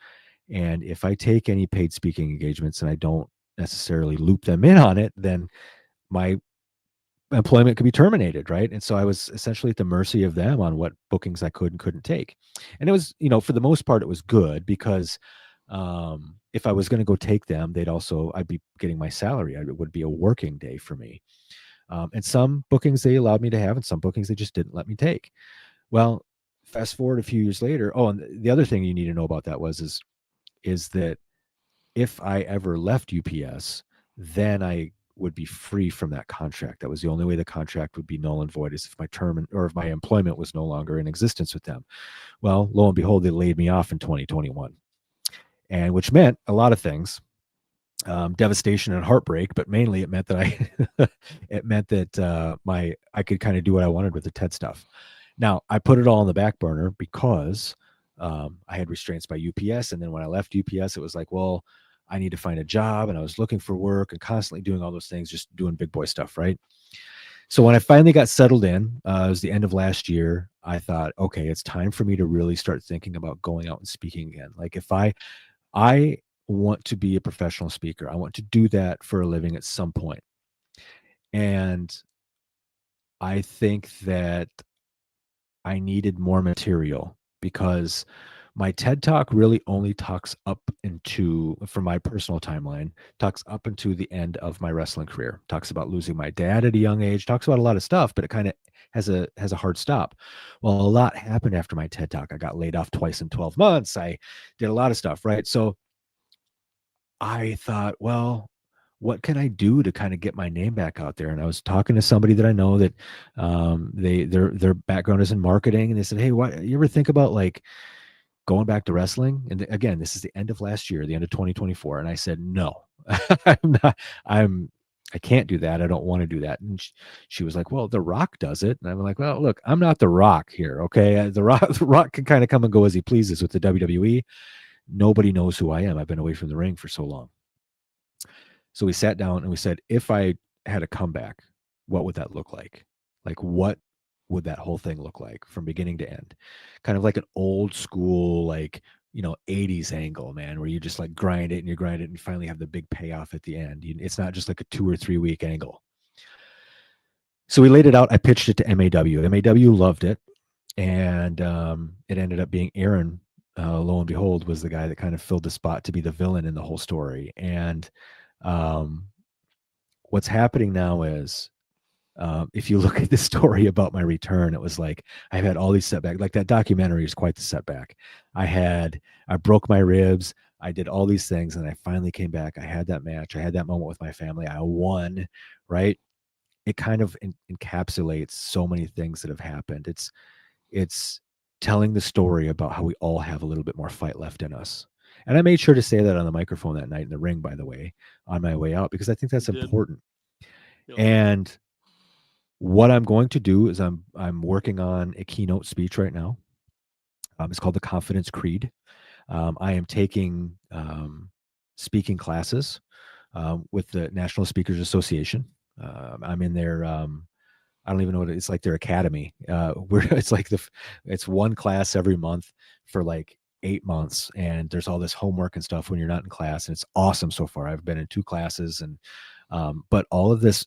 And if I take any paid speaking engagements and I don't necessarily loop them in on it, then my employment could be terminated, right? And so I was essentially at the mercy of them on what bookings I could and couldn't take. And it was, for the most part, it was good because if I was going to go take them, I'd be getting my salary. It would be a working day for me. And some bookings they allowed me to have, and some bookings they just didn't let me take. Well, fast forward a few years later. Oh, and the other thing you need to know about that is that if I ever left UPS, then I would be free from that contract. That was the only way the contract would be null and void, is if my term or if my employment was no longer in existence with them. Well, lo and behold, they laid me off in 2021, and which meant a lot of things. Devastation and heartbreak, but mainly it meant that I could kind of do what I wanted with the TED stuff. Now I put it all on the back burner because I had restraints by UPS, and then when I left UPS, it was like, well, I need to find a job, and I was looking for work and constantly doing all those things, just doing big boy stuff, right? So when I finally got settled in, it was the end of last year. I thought, okay, it's time for me to really start thinking about going out and speaking again. Like if I want to be a professional speaker. I want to do that for a living at some point. And I think that I needed more material because my TED Talk really only talks up into, for my personal timeline, talks up into the end of my wrestling career. Talks about losing my dad at a young age, talks about a lot of stuff, but it kind of has a hard stop. Well, a lot happened after my TED Talk. I got laid off twice in 12 months. I did a lot of stuff, right? So I thought, well, what can I do to kind of get my name back out there? And I was talking to somebody that I know that their background is in marketing, and they said, "Hey, what you ever think about like going back to wrestling?" And again, this is the end of last year, the end of 2024, and I said, "No, I'm not. I'm I can't do that. I don't want to do that." And she was like, "Well, The Rock does it," and I'm like, "Well, look, I'm not The Rock here, okay? The Rock, the Rock can kind of come and go as he pleases with the WWE. Nobody knows who I am. I've been away from the ring for so long." So we sat down and we said, if I had a comeback, what would that look like? Like, what would that whole thing look like from beginning to end? Kind of like an old school, like, 80s angle, man, where you just like grind it and you grind it and you finally have the big payoff at the end. It's not just like a 2 or 3 week angle. So we laid it out. I pitched it to MAW. MAW loved it. And it ended up being Aaron, lo and behold, was the guy that kind of filled the spot to be the villain in the whole story. And um, what's happening now is if you look at the story about my return, it was like I've had all these setbacks. Like that documentary is quite the setback. I broke my ribs. I did all these things, and I finally came back. I had that match. I had that moment with my family. I won, right? It kind of encapsulates so many things that have happened. It's telling the story about how we all have a little bit more fight left in us. And I made sure to say that on the microphone that night in the ring, by the way, on my way out, because I think You that's did. important. Yep. And what I'm going to do is I'm working on a keynote speech right now. It's called the Confidence Creed. I am taking speaking classes with the National Speakers Association. I'm in their I don't even know what it's like, their academy. Where it's one class every month for like 8 months, and there's all this homework and stuff when you're not in class, and it's awesome so far. I've been in 2 classes, and but all of this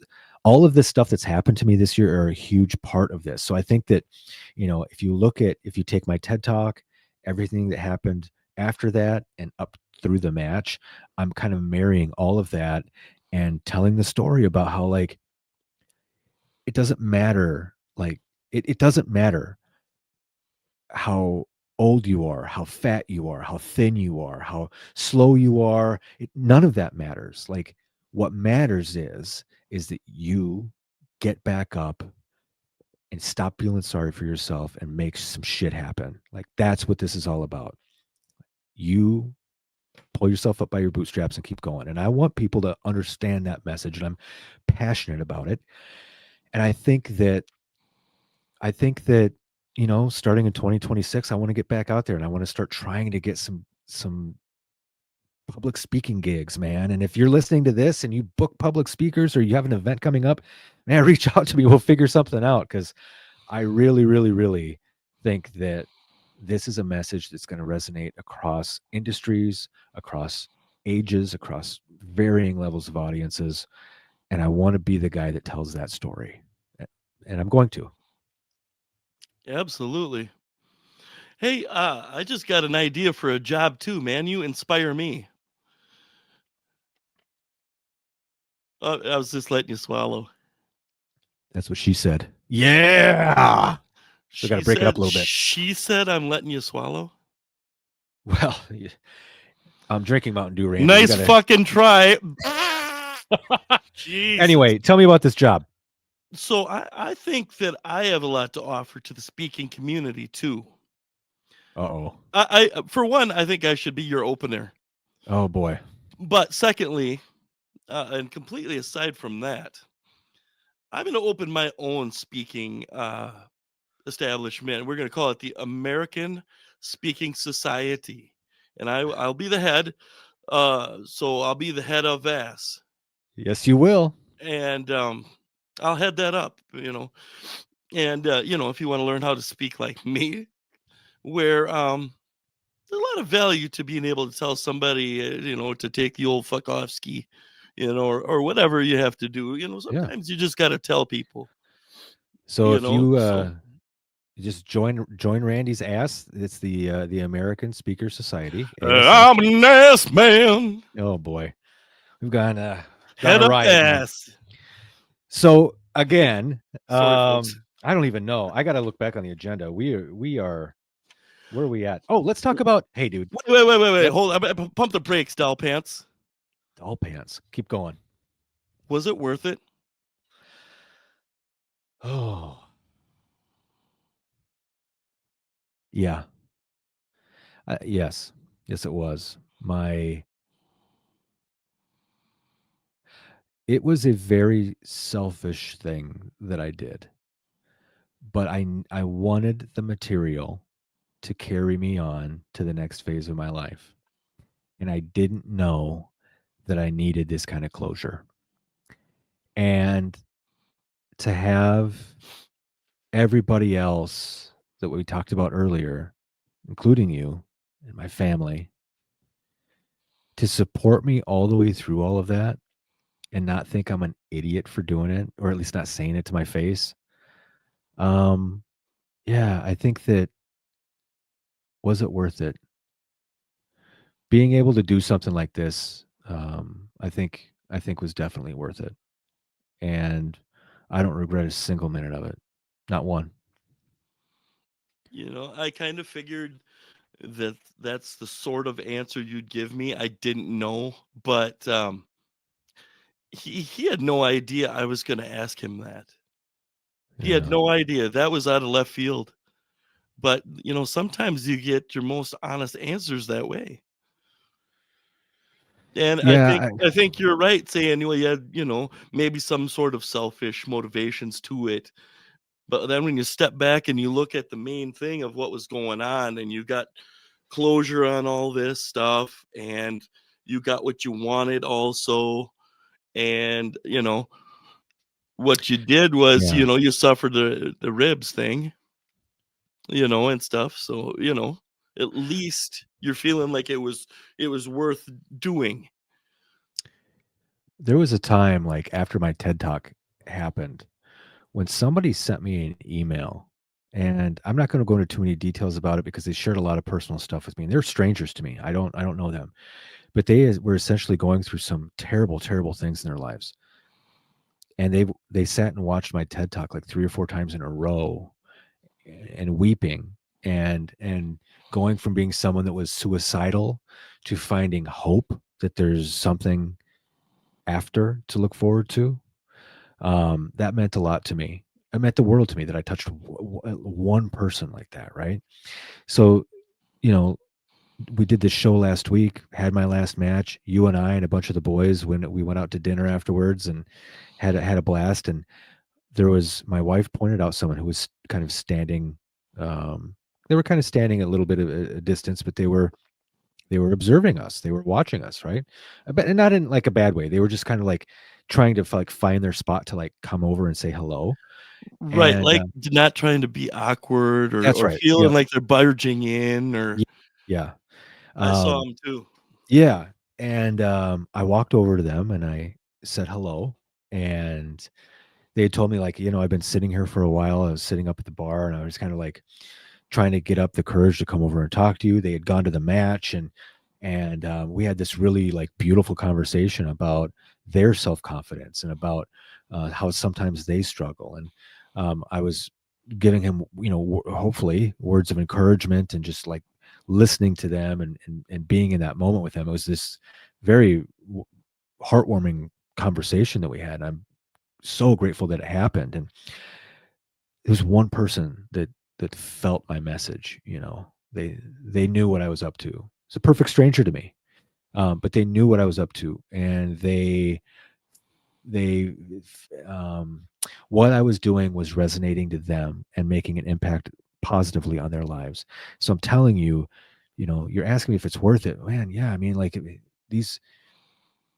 stuff that's happened to me this year are a huge part of this. So I think that, if you take my TED Talk, everything that happened after that and up through the match, I'm kind of marrying all of that and telling the story about how, like, it doesn't matter, like, it doesn't matter how old you are, how fat you are, how thin you are, how slow you are. None of that matters. Like, what matters is that you get back up and stop feeling sorry for yourself and make some shit happen. Like, that's what this is all about. You pull yourself up by your bootstraps and keep going. And I want people to understand that message, and I'm passionate about it. And I think that starting in 2026, I want to get back out there, and I want to start trying to get some public speaking gigs, man. And if you're listening to this and you book public speakers or you have an event coming up, man, reach out to me. We'll figure something out, because I really, really, really think that this is a message that's going to resonate across industries, across ages, across varying levels of audiences. And I want to be the guy that tells that story. And I'm going to. Absolutely. Hey, I just got an idea for a job too, man. You inspire me. I was just letting you swallow. That's what she said. Yeah. So got to She break it up a said, little bit. she said, I'm letting you swallow. Well, I'm drinking Mountain Dew, Randy. You Nice got to. fucking try. Jesus. Anyway, tell me about this job. So I think that I have a lot to offer to the speaking community too. Uh-oh. For one, I think I should be your opener. Oh, boy. But secondly, and completely aside from that, I'm going to open my own speaking establishment. We're going to call it the American Speaking Society, and I'll be the head. So I'll be the head of VAS, Yes, you will. and I'll head that up. And if you want to learn how to speak like me, where there's a lot of value to being able to tell somebody, to take the old fuck off ski, or whatever you have to do. Yeah. Sometimes you just got to tell people. So if you So just join Randy's ass, it's the American Speaker Society, ASS. I'm an ass man, Oh boy. We've gone head a up riot, man. ass. So again, Sorry, folks. I don't even know. I got to look back on the agenda. We are where are we at? Oh, let's talk about. Hey, dude. Wait. Hold on. Pump the brakes, doll pants. All pants. Keep going. Was it worth it? Oh, yeah. Yes, yes, it was. It was a very selfish thing that I did, but I wanted the material to carry me on to the next phase of my life, and I didn't know that I needed this kind of closure. And to have everybody else that we talked about earlier, including you and my family, to support me all the way through all of that and not think I'm an idiot for doing it, or at least not saying it to my face. Um, yeah, I think that was it worth it? Being able to do something like this, I think was definitely worth it. And I don't regret a single minute of it. Not one. I kind of figured that that's the sort of answer you'd give me. I didn't know, but he had no idea I was going to ask him that. He had Yeah. no idea. That was out of left field. But, sometimes you get your most honest answers that way. And I Yeah, think I think you're right saying, well, you had, maybe some sort of selfish motivations to it. But then when you step back and you look at the main thing of what was going on, and you got closure on all this stuff, and you got what you wanted also, and what you did was, yeah. you suffered the ribs thing, and stuff. So, at least you're feeling like it was worth doing. There was a time like after my TED Talk happened when somebody sent me an email, and I'm not going to go into too many details about it because they shared a lot of personal stuff with me. And they're strangers to me. I don't know them, but were essentially going through some terrible, terrible things in their lives. And they sat and watched my TED Talk like 3 or 4 times in a row, and weeping and going from being someone that was suicidal to finding hope that there's something after to look forward to. That meant a lot to me. It meant the world to me that I touched one person like that, right? So, you know, we did this show last week, had my last match, you and I and a bunch of the boys, when we went out to dinner afterwards and had a blast. And there was, my wife pointed out someone who was kind of standing, they were kind of standing a little bit of a distance, but they were observing us, they were watching us, right? But and not in like a bad way. They were just kind of like trying to like find their spot to like come over and say hello. Right, And like, not trying to be awkward that's or right. Yep. feeling like they're barging in or Yeah. I saw Um, them too. yeah. And I walked over to them and I said hello. And they had told me, like, I've been sitting here for a while. I was sitting up at the bar and I was kind of like trying to get up the courage to come over and talk to you. They had gone to the match, and we had this really like beautiful conversation about their self confidence and about how sometimes they struggle. And I was giving him, hopefully words of encouragement and just like listening to them and being in that moment with them. It was this very heartwarming conversation that we had. I'm so grateful that it happened. And it was one person that felt my message. They knew what I was up to. It's a perfect stranger to me, but they knew what I was up to, and they what I was doing was resonating to them and making an impact positively on their lives. So I'm telling you, you're asking me if it's worth it, man. Yeah, I mean, like, these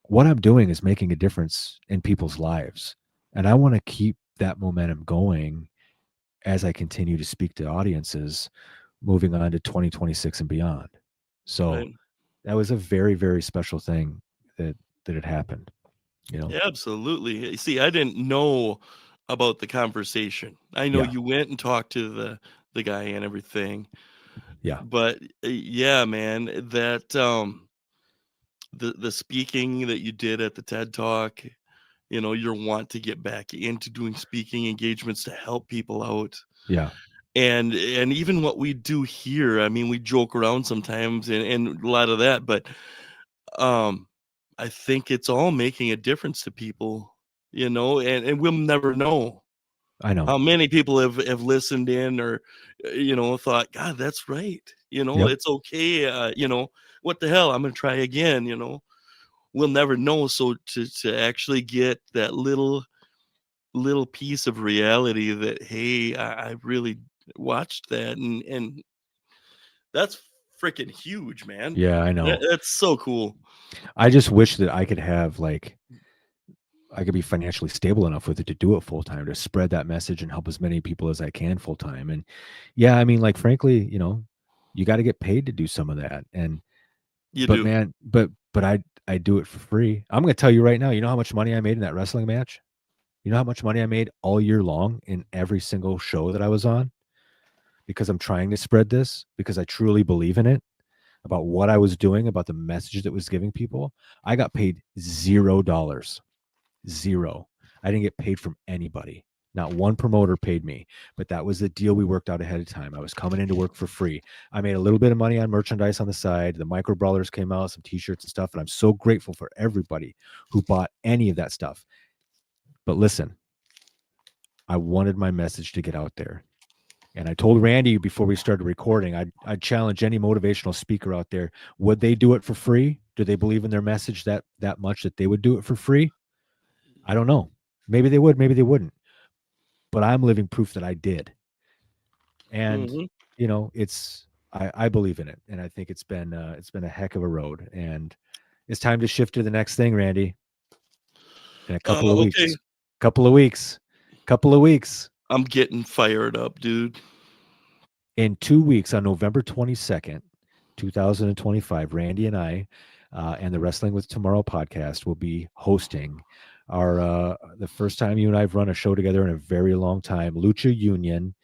what I'm doing is making a difference in people's lives, and I want to keep that momentum going as I continue to speak to audiences moving on to 2026 and beyond. So Right. that was a very, very special thing that had happened, you know? Absolutely. See, I didn't know about the conversation. I know Yeah. you went and talked to the guy and everything, Yeah. but yeah, man, that the speaking that you did at the TED Talk, your want to get back into doing speaking engagements to help people out. Yeah. And even what we do here, I mean, we joke around sometimes and a lot of that, but um I think it's all making a difference to people, and we'll never know I know. how many people have listened in or thought, God, that's right. Yep. It's okay. What the hell? I'm gonna try again. We'll never know. So to actually get that little piece of reality that, hey, I really watched that, and that's freaking huge, man. Yeah, I know. That's so cool. I just wish that I could have like I could be financially stable enough with it to do it full time, to spread that message and help as many people as I can full time. And yeah, I mean, like, frankly, you got to get paid to do some of that. And You but do. man, but I do it for free. I'm going to tell you right now, you know how much money I made in that wrestling match? You know how much money I made all year long in every single show that I was on? Because I'm trying to spread this, because I truly believe in it, about what I was doing, about the message that was giving people. I got paid $0. Zero. I didn't get paid from anybody. Not one promoter paid me, but that was the deal we worked out ahead of time. I was coming into work for free. I made a little bit of money on merchandise on the side. The micro brawlers came out, some t-shirts and stuff, and I'm so grateful for everybody who bought any of that stuff. But listen, I wanted my message to get out there. And I told Randy before we started recording, I'd challenge any motivational speaker out there. Would they do it for free? Do they believe in their message that much that they would do it for free? I don't know. Maybe they would, maybe they wouldn't. But I'm living proof that I did. And Hmm. I believe in it, and I think it's been a heck of a road, and it's time to shift to the next thing, Randy. In a couple of Okay. weeks, couple of weeks, couple of weeks. I'm getting fired up, dude. In 2 weeks, on November 22nd, 2025, Randy and I, and the Wrestling with Tomorrow podcast will be hosting our the first time you and I've run a show together in a very long time. Lucha Union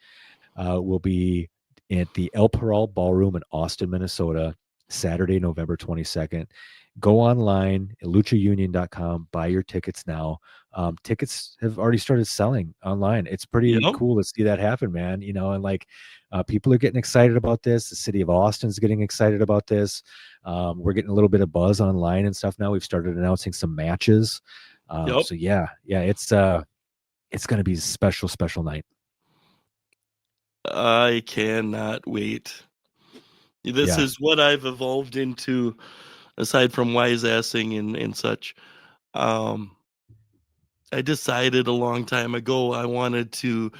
will be at the El Peral Ballroom in Austin, Minnesota, Saturday, November 22nd. Go online at luchaunion.com, buy your tickets now. Tickets have already started selling online. It's pretty Yep. cool to see that happen, man. And like, people are getting excited about this. The city of Austin's getting excited about this. We're getting a little bit of buzz online and stuff now. We've started announcing some matches. Yep. So yeah, it's going to be a special, special night. I cannot wait. This Yeah. is what I've evolved into, aside from wise assing and such. Um, I decided a long time ago I wanted to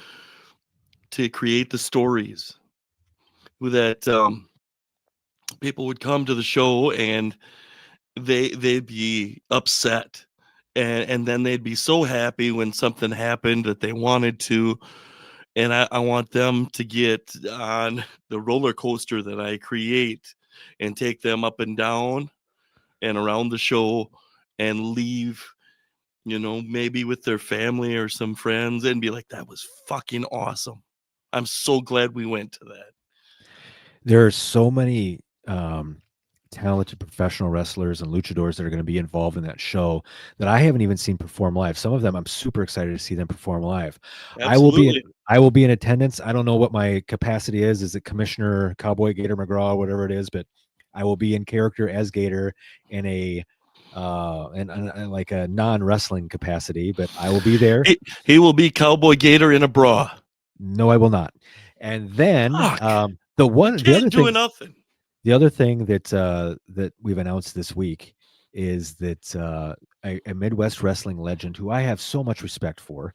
create the stories that people would come to the show and they'd be upset and then they'd be so happy when something happened that they wanted to, and I want them to get on the roller coaster that I create and take them up and down and around the show and leave, maybe with their family or some friends and be like, that was fucking awesome. I'm so glad we went to that. There are so many talented professional wrestlers and luchadors that are going to be involved in that show that I haven't even seen perform live. Some of them I'm super excited to see them perform live. I will be in, Absolutely. I will be in attendance. I don't know what my capacity is. Is it Commissioner Cowboy Gator Magraw, whatever it is, but I will be in character as Gator in a and like a non-wrestling capacity, but I will be there. He will be Cowboy Gator in a bra. No, I will not. And then Fuck. the Can't other do thing nothing. the other thing that we've announced this week is that a Midwest wrestling legend who I have so much respect for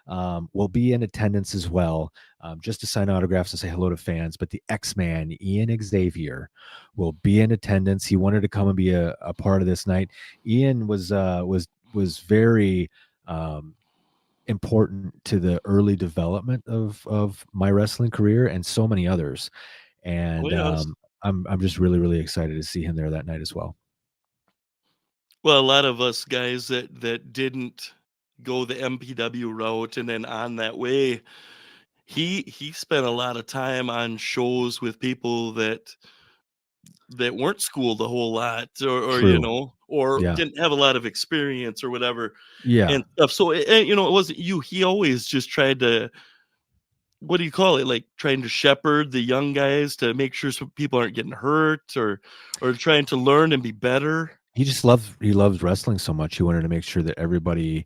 will be in attendance as well, just to sign autographs and say hello to fans. But the X-Man, Ian Xavier, will be in attendance. He wanted to come and be a part of this night. Ian was very important to the early development of my wrestling career and so many others. Oh And yes. I'm just really really excited to see him there that night as well. Well, a lot of us guys that didn't go the MPW route and then on that way, he spent a lot of time on shows with people that weren't schooled a whole lot, or True. or Yeah. didn't have a lot of experience or whatever Yeah. and stuff. So it wasn't you. He always just tried to, what do you call it? Like trying to shepherd the young guys to make sure some people aren't getting hurt, or trying to learn and be better. He loves wrestling so much. He wanted to make sure that everybody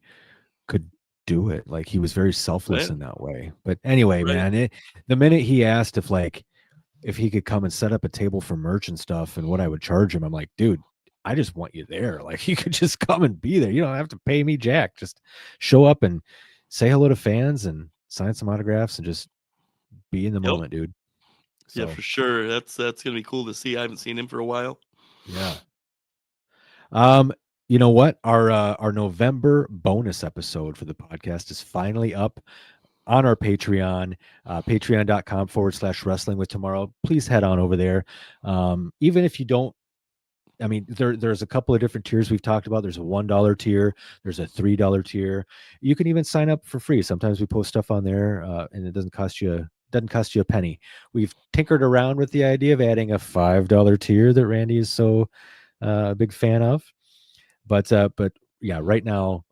could do it. Like he was very selfless Right. in that way. But anyway, Right. man, the minute he asked if he could come and set up a table for merch and stuff and what I would charge him, I'm like, dude, I just want you there. Like you could just come and be there. You don't have to pay me jack. Just show up and say hello to fans and sign some autographs and just be in the Yep. moment, dude. Yeah, So for sure. That's gonna be cool to see. I haven't seen him for a while. yeah. Um, you know what? Our November bonus episode for the podcast is finally up on our Patreon, patreon.com/wrestling with tomorrow. Please head on over there. Even if you don't, I mean, there's a couple of different tiers we've talked about. There's a $1 tier, there's a $3 tier. You can even sign up for free. Sometimes we post stuff on there, and it doesn't cost you a penny. We've tinkered around with the idea of adding a $5 tier that Randy is so a big fan of. But yeah, right now,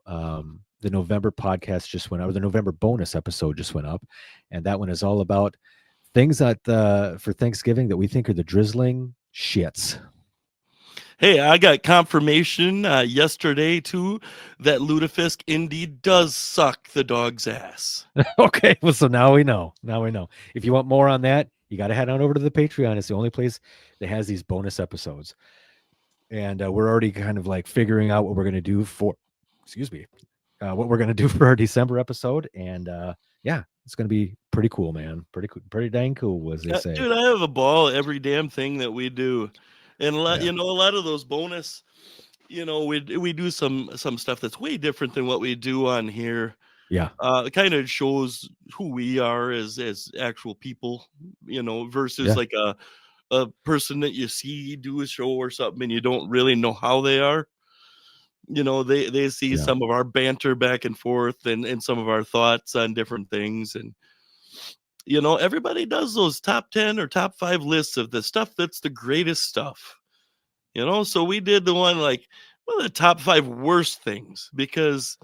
the November podcast just went out, or the November bonus episode just went up, and that one is all about things that for Thanksgiving that we think are the drizzling shits. Hey, I got confirmation yesterday too that Ludafisk indeed does suck the dog's ass. Okay, well, so now we know. Now we know. If you want more on that, you got to head on over to the Patreon. It's the only place that has these bonus episodes, and we're already kind of like figuring out what we're going to do for, excuse me, what we're going to do for our December episode. And yeah, it's going to be pretty cool, man. Pretty cool, pretty dang cool, as they say. Dude, I have a ball every damn thing that we do, and Yeah, a lot of those bonus, we do some stuff that's way different than what we do on here. yeah, It kind of shows who we are as actual people, versus yeah, like a person that you see do a show or something and you don't really know how they are. They see yeah. some of our banter back and forth and some of our thoughts on different things. And everybody does those top 10 or top 5 lists of the stuff that's the greatest stuff. So we did the one like, well, the top 5 worst things, because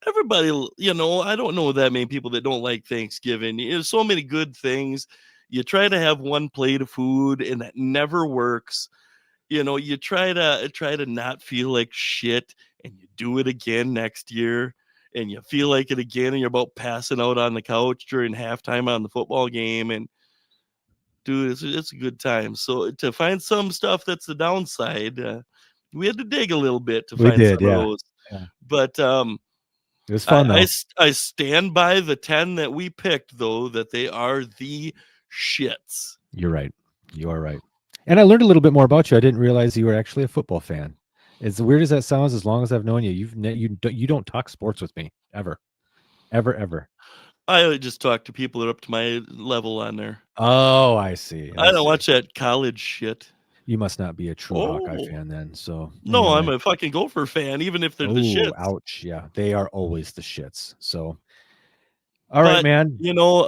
everybody, I don't know that many people that don't like Thanksgiving. There's so many good things. You try to have one plate of food and that never works. You try to not feel like shit, and you do it again next year, and you feel like it again, and you're about passing out on the couch during halftime on the football game. And dude, it's a good time. So to find some stuff that's the downside, we had to dig a little bit to We find did, some of yeah, those. yeah. But It was fun though. I stand by the 10 that we picked, though, that they are the shits. You're right. You are right. And I learned a little bit more about you. I didn't realize you were actually a football fan. As weird as that sounds, as long as I've known you, you don't talk sports with me ever, ever, ever. I just talk to people that are up to my level on there. Oh, I see. I I don't see. watch that college shit. You must not be a true Hawkeye Oh fan then. So no, I'm anyway, a fucking Gopher fan, even if they're the oh, shits. ouch. Yeah, they are always the shits. So, all right, But man. you know,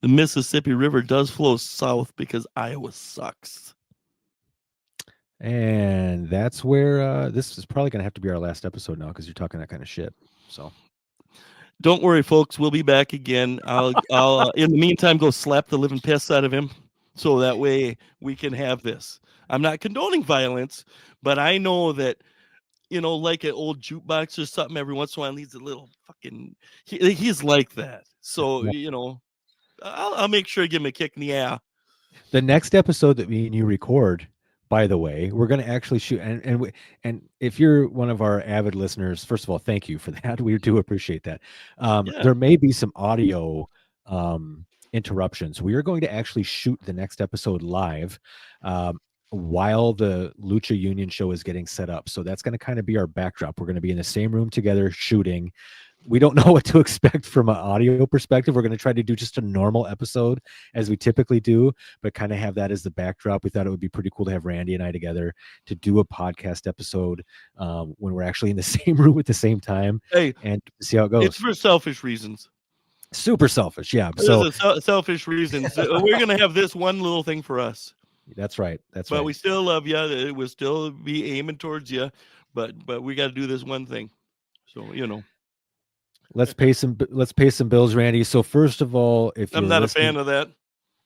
the Mississippi River does flow south because Iowa sucks. And that's where this is probably going to have to be our last episode now because you're talking that kind of shit. So, Don't worry, folks. We'll be back again. I'll in the meantime go slap the living piss out of him, so that way we can have this. I'm not condoning violence, but I know that like an old jukebox or something. Every once in a while, needs a little fucking. He's like that, so I'll make sure to give him a kick in the ass. the next episode that me and you record, by the way, we're going to actually shoot. And if you're one of our avid listeners, first of all, thank you for that. We do appreciate that. Yeah, There may be some audio interruptions. We are going to actually shoot the next episode live. While the Lucha Union show is getting set up. So that's going to kind of be our backdrop. We're going to be in the same room together shooting. We don't know what to expect from an audio perspective. We're going to try to do just a normal episode as we typically do, but kind of have that as the backdrop. We thought it would be pretty cool to have Randy and I together to do a podcast episode when we're actually in the same room at the same time hey, and see how it it's goes. for selfish reasons. Super selfish. Yeah. It is So a selfish reasons. We're gonna have this one little thing for us. that's right. That's But right. we still love you. It will still be aiming towards you, but we got to do this one thing. So Let's pay some bills, Randy. So first of all, I'm not a fan of that.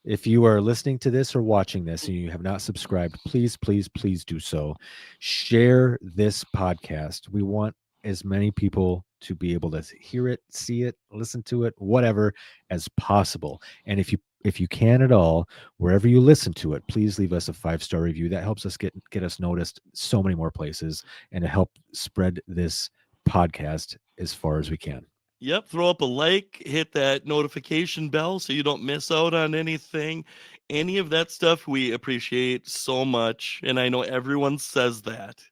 if you are listening to this or watching this and you have not subscribed, please, please, please do so. Share this podcast. We want as many people to be able to hear it, see it, listen to it, whatever as possible. And if you can at all, wherever you listen to it, please leave us a 5-star review. That helps us get us noticed so many more places and to help spread this podcast as far as we can. Yep, throw up a like, hit that notification bell so you don't miss out on anything. Any of that stuff we appreciate so much, and I know everyone says that,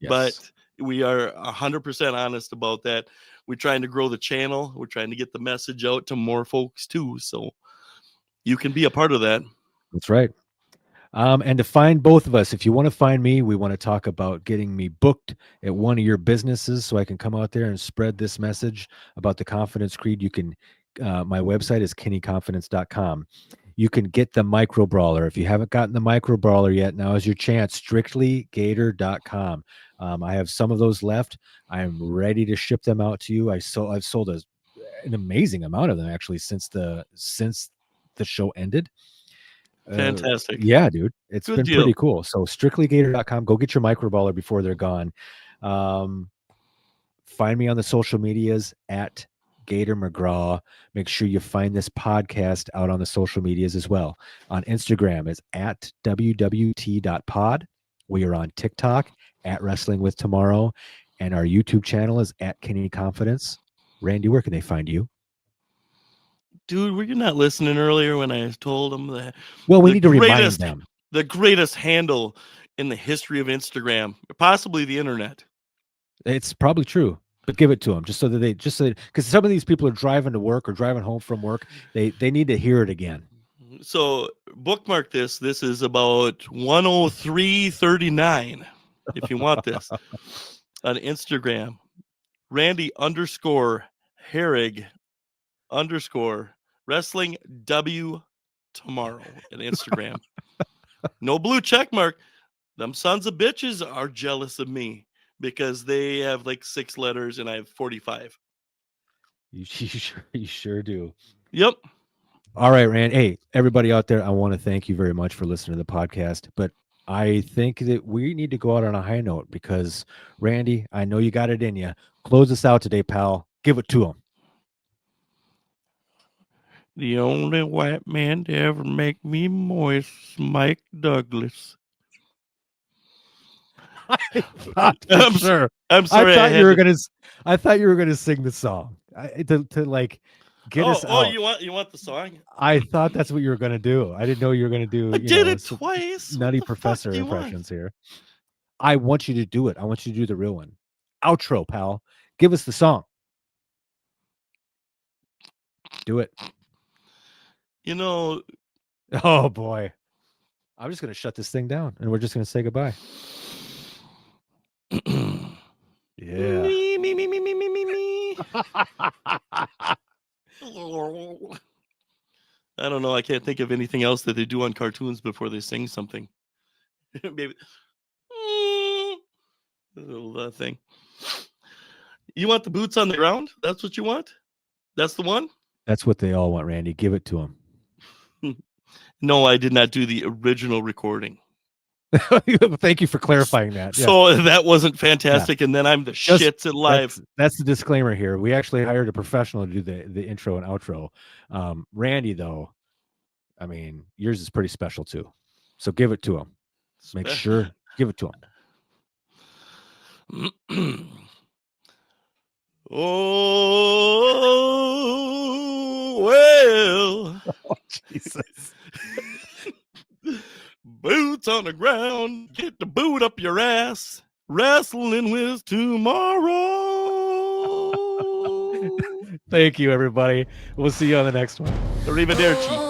but Yes. we are 100% honest about that. We're trying to grow the channel. We're trying to get the message out to more folks too, so you can be a part of that. That's right. And to find both of us, if you want to find me, we want to talk about getting me booked at one of your businesses so I can come out there and spread this message about the Confidence Creed. You can, my website is kinneyconfidence.com. You can get the micro brawler. If you haven't gotten the micro brawler yet, now is your chance. Strictlygator.com. I have some of those left. I am ready to ship them out to you. I've sold an amazing amount of them actually since the show ended. Fantastic. Yeah, dude, it's Good been deal. pretty cool. So strictlygator.com, go get your microballer before they're gone. Find me on the social medias at Gator Magraw. Make sure you find this podcast out on the social medias as well. On Instagram is at wwt.pod. We are on TikTok at Wrestling with Tomorrow. And our YouTube channel is at Kinney Confidence. Randy, where can they find you? Dude, were you not listening earlier when I told them that Well, we the need to remind greatest them. the greatest handle in the history of Instagram, possibly the internet? It's probably true, but give it to them just so that because some of these people are driving to work or driving home from work. They need to hear it again. So bookmark this. This is about 103.39. If you want this on Instagram, Randy _ Harig _ Wrestling W Tomorrow at Instagram. No blue check mark. Them sons of bitches are jealous of me because they have like 6 letters and I have 45. You sure do. Yep. All right, Rand. Hey, everybody out there, I want to thank you very much for listening to the podcast. But I think that we need to go out on a high note because, Randy, I know you got it in you. Close us out today, pal. Give it to him. The only white man to ever make me moist, Mike Douglas. I thought for sure. I'm sorry. I thought you were gonna sing the song to like get us out. Oh, you want the song? I thought that's what you were gonna do. I didn't know you were gonna do. I did it twice. Nutty What the fuck Professor do you want? impressions here. I want you to do it. I want you to do the real one. Outro, pal. Give us the song. Do it. You know, Oh boy. I'm just gonna shut this thing down and we're just gonna say goodbye. Yeah. me. I don't know. I can't think of anything else that they do on cartoons before they sing something. Maybe little thing. You want the boots on the ground? That's what you want? That's the one? That's what they all want, Randy. Give it to them. No, I did not do the original recording. Thank you for clarifying that. Yeah. So that wasn't fantastic, and then I'm the shits at live. That's the disclaimer here. We actually hired a professional to do the intro and outro. Randy, though, I mean, yours is pretty special too. So give it to him. Make sure give it to him. Oh well. Oh, Jesus. Boots on the ground, get the boot up your ass. Wrestling with tomorrow. Thank you, everybody. We'll see you on the next one. Arrivederci.